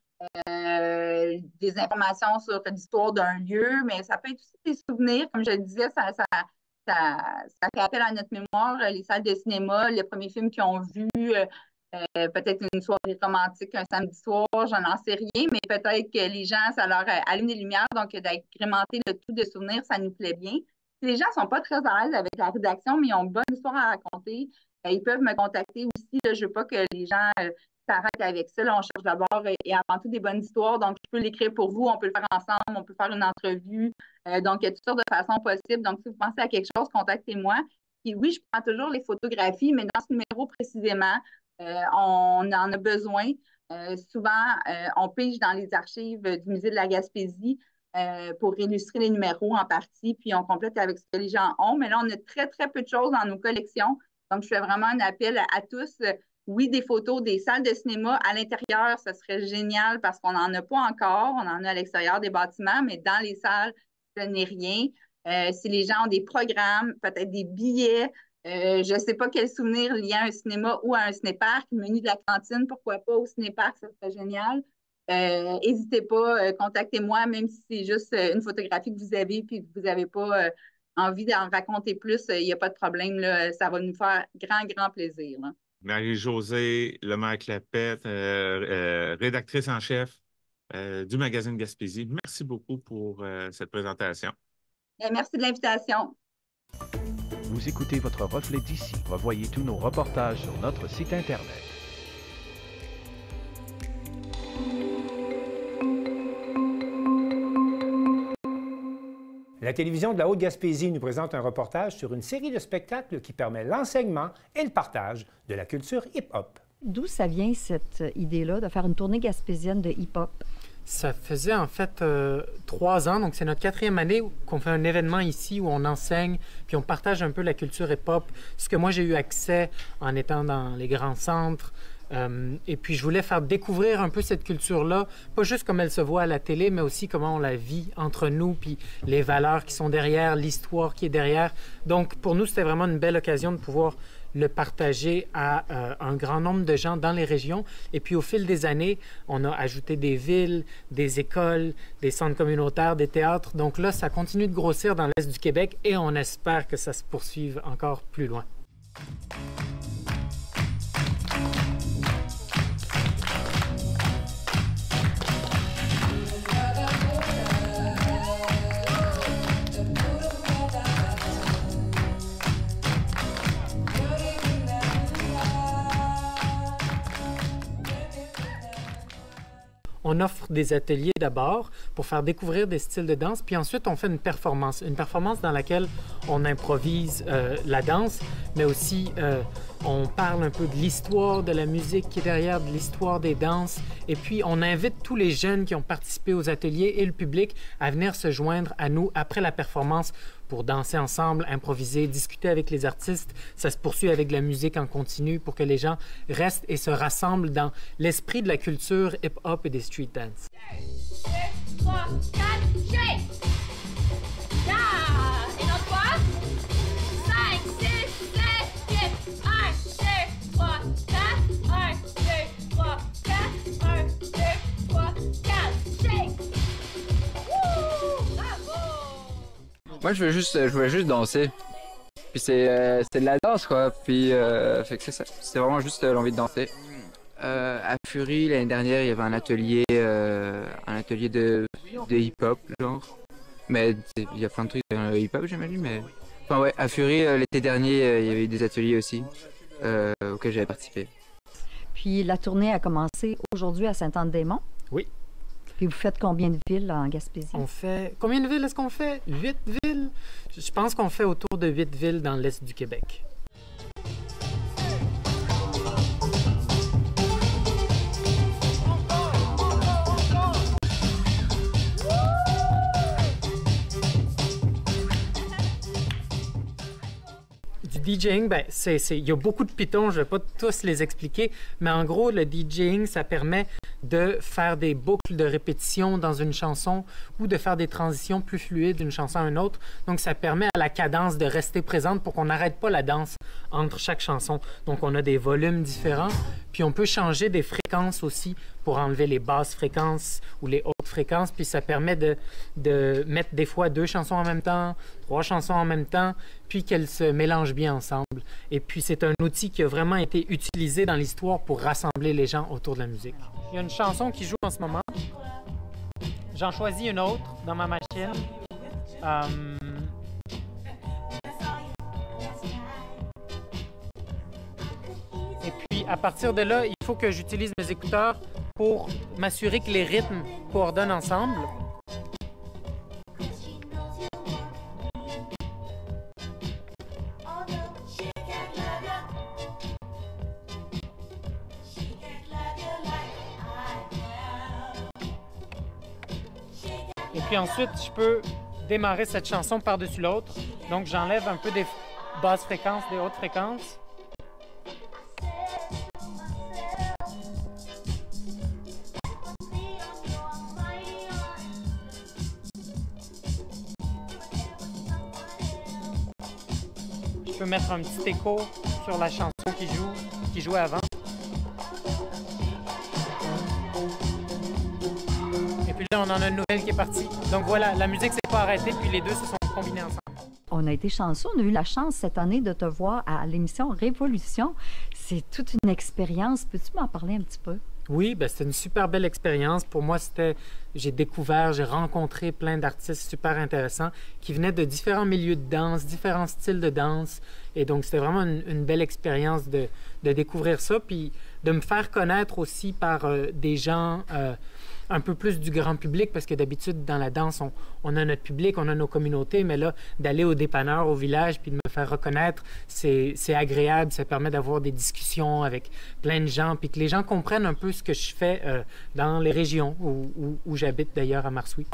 des informations sur l'histoire d'un lieu, mais ça peut être aussi des souvenirs. Comme je le disais, ça fait appel à notre mémoire. Les salles de cinéma, le premier film qu'ils ont vu, peut-être une soirée romantique un samedi soir, j'en sais rien, mais peut-être que les gens, ça leur allume des lumières, donc d'agrémenter le tout de souvenirs, ça nous plaît bien. Si les gens ne sont pas très à l'aise avec la rédaction, mais ils ont une bonne histoire à raconter, ils peuvent me contacter aussi. Là, je ne veux pas que les gens s'arrêtent avec ça. Là, on cherche d'abord et avant tout des bonnes histoires. Donc, je peux l'écrire pour vous, on peut le faire ensemble, on peut faire une entrevue. Donc, il y a toutes sortes de façons possibles. Donc, si vous pensez à quelque chose, contactez-moi. Puis oui, je prends toujours les photographies, mais dans ce numéro précisément, on en a besoin. Souvent, on pige dans les archives du Musée de la Gaspésie pour illustrer les numéros en partie, puis on complète avec ce que les gens ont. Mais là, on a très, très peu de choses dans nos collections. Donc, je fais vraiment un appel à tous. Oui, des photos des salles de cinéma à l'intérieur, ça serait génial parce qu'on n'en a pas encore. On en a à l'extérieur des bâtiments, mais dans les salles, je n'ai rien. Si les gens ont des programmes, peut-être des billets, je ne sais pas quel souvenir lié à un cinéma ou à un cinéparc, le menu de la cantine, pourquoi pas au cinéparc, ça serait génial. N'hésitez pas, contactez-moi, même si c'est juste une photographie que vous avez puis que vous n'avez pas envie d'en raconter plus, il n'y a pas de problème, là, ça va nous faire grand plaisir. Là. Marie-Josée Lemaire-Clapette, rédactrice en chef du magazine Gaspésie. Merci beaucoup pour cette présentation. Bien, merci de l'invitation. Vous écoutez votre reflet d'ici. Revoyez tous nos reportages sur notre site Internet. La télévision de la Haute-Gaspésie nous présente un reportage sur une série de spectacles qui permet l'enseignement et le partage de la culture hip-hop. D'où ça vient, cette idée-là, de faire une tournée gaspésienne de hip-hop? Ça faisait en fait 3 ans, donc c'est notre 4e année qu'on fait un événement ici où on enseigne, puis on partage un peu la culture hip-hop, ce que moi j'ai eu accès en étant dans les grands centres. Et puis je voulais faire découvrir un peu cette culture-là, pas juste comme elle se voit à la télé, mais aussi comment on la vit entre nous, puis les valeurs qui sont derrière, l'histoire qui est derrière. Donc pour nous, c'était vraiment une belle occasion de pouvoir le partager à un grand nombre de gens dans les régions. Et puis au fil des années, on a ajouté des villes, des écoles, des centres communautaires, des théâtres. Donc là, ça continue de grossir dans l'Est du Québec et on espère que ça se poursuive encore plus loin. On offre des ateliers d'abord pour faire découvrir des styles de danse, puis ensuite on fait une performance dans laquelle on improvise la danse, mais aussi on parle un peu de l'histoire de la musique qui est derrière, de l'histoire des danses, et puis on invite tous les jeunes qui ont participé aux ateliers et le public à venir se joindre à nous après la performance pour danser ensemble, improviser, discuter avec les artistes. Ça se poursuit avec de la musique en continu pour que les gens restent et se rassemblent dans l'esprit de la culture hip-hop et des street dance. 2, 3, 4, shake! Yeah! Et non, 3, 5, 6, 7, 8, 1, 2, 3, 4, 1, 2, 3, 4, 1, 2, 3, 4, shake! Wouh! Bravo! Moi, je voulais juste danser. Puis c'est de la danse, quoi. Puis fait que c'est ça. C'était vraiment juste l'envie de danser. À Fury, l'année dernière, il y avait un atelier de hip-hop, genre. Mais il y a plein de trucs dans le hip-hop, j'imagine, mais... Enfin ouais, à Fury, l'été dernier, il y avait eu des ateliers aussi, auxquels j'avais participé. Puis la tournée a commencé aujourd'hui à Sainte-Anne-des-Monts. Oui. Puis vous faites combien de villes en Gaspésie? On fait... Combien de villes est-ce qu'on fait? 8 villes? Je pense qu'on fait autour de 8 villes dans l'Est du Québec. Du DJing, ben, il y a beaucoup de pitons, je ne vais pas tous les expliquer, mais en gros, le DJing, ça permet de faire des boucles de répétition dans une chanson ou de faire des transitions plus fluides d'une chanson à une autre. Donc, ça permet à la cadence de rester présente pour qu'on n'arrête pas la danse entre chaque chanson. Donc, on a des volumes différents, puis on peut changer des fréquences aussi pour enlever les basses fréquences ou les hautes fréquences, puis ça permet de mettre des fois 2 chansons en même temps, 3 chansons en même temps, puis qu'elles se mélangent bien ensemble. Et puis, c'est un outil qui a vraiment été utilisé dans l'histoire pour rassembler les gens autour de la musique. Il y a une chanson qui joue en ce moment. J'en choisis une autre dans ma machine. Et puis, à partir de là, il faut que j'utilise mes écouteurs pour m'assurer que les rythmes coordonnent ensemble. Et puis ensuite, je peux démarrer cette chanson par-dessus l'autre. Donc, j'enlève un peu des basses fréquences, des hautes fréquences. Je peux mettre un petit écho sur la chanson qui jouait avant. Et puis là, on en a une nouvelle qui est partie. Donc voilà, la musique s'est pas arrêtée, puis les deux se sont combinés ensemble. On a été chanceux. On a eu la chance cette année de te voir à l'émission Révolution. C'est toute une expérience. Peux-tu m'en parler un petit peu? Oui, ben, c'était une super belle expérience. Pour moi, j'ai rencontré plein d'artistes super intéressants qui venaient de différents milieux de danse, différents styles de danse. Et donc, c'était vraiment une belle expérience de découvrir ça, puis de me faire connaître aussi par des gens un peu plus du grand public, parce que d'habitude, dans la danse, on a notre public, on a nos communautés, mais là, d'aller au dépanneur, au village, puis de me faire reconnaître, c'est agréable, ça permet d'avoir des discussions avec plein de gens, puis que les gens comprennent un peu ce que je fais dans les régions où j'habite, d'ailleurs, à Marsouis.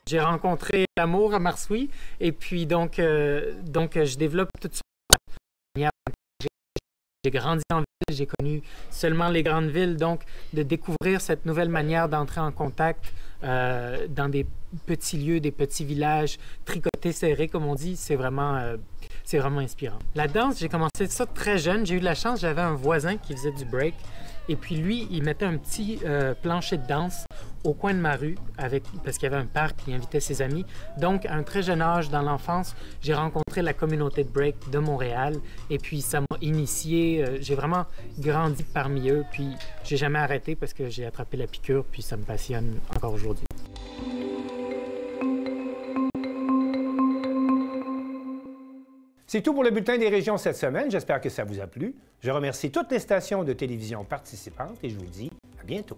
J'ai rencontré l'amour à Marsouis et puis donc je développe toute sorte de manière. J'ai grandi en ville, j'ai connu seulement les grandes villes, donc de découvrir cette nouvelle manière d'entrer en contact dans des petits lieux, des petits villages, tricotés, serrés, comme on dit, c'est vraiment inspirant. La danse, j'ai commencé ça très jeune. J'ai eu de la chance, j'avais un voisin qui faisait du break. Et puis lui, il mettait un petit plancher de danse au coin de ma rue, parce qu'il y avait un parc, il invitait ses amis. Donc, à un très jeune âge, dans l'enfance, j'ai rencontré la communauté de break de Montréal. Et puis, ça m'a initié. J'ai vraiment grandi parmi eux. Puis, j'ai jamais arrêté parce que j'ai attrapé la piqûre. Puis, ça me passionne encore aujourd'hui. C'est tout pour le bulletin des régions cette semaine. J'espère que ça vous a plu. Je remercie toutes les stations de télévision participantes et je vous dis à bientôt.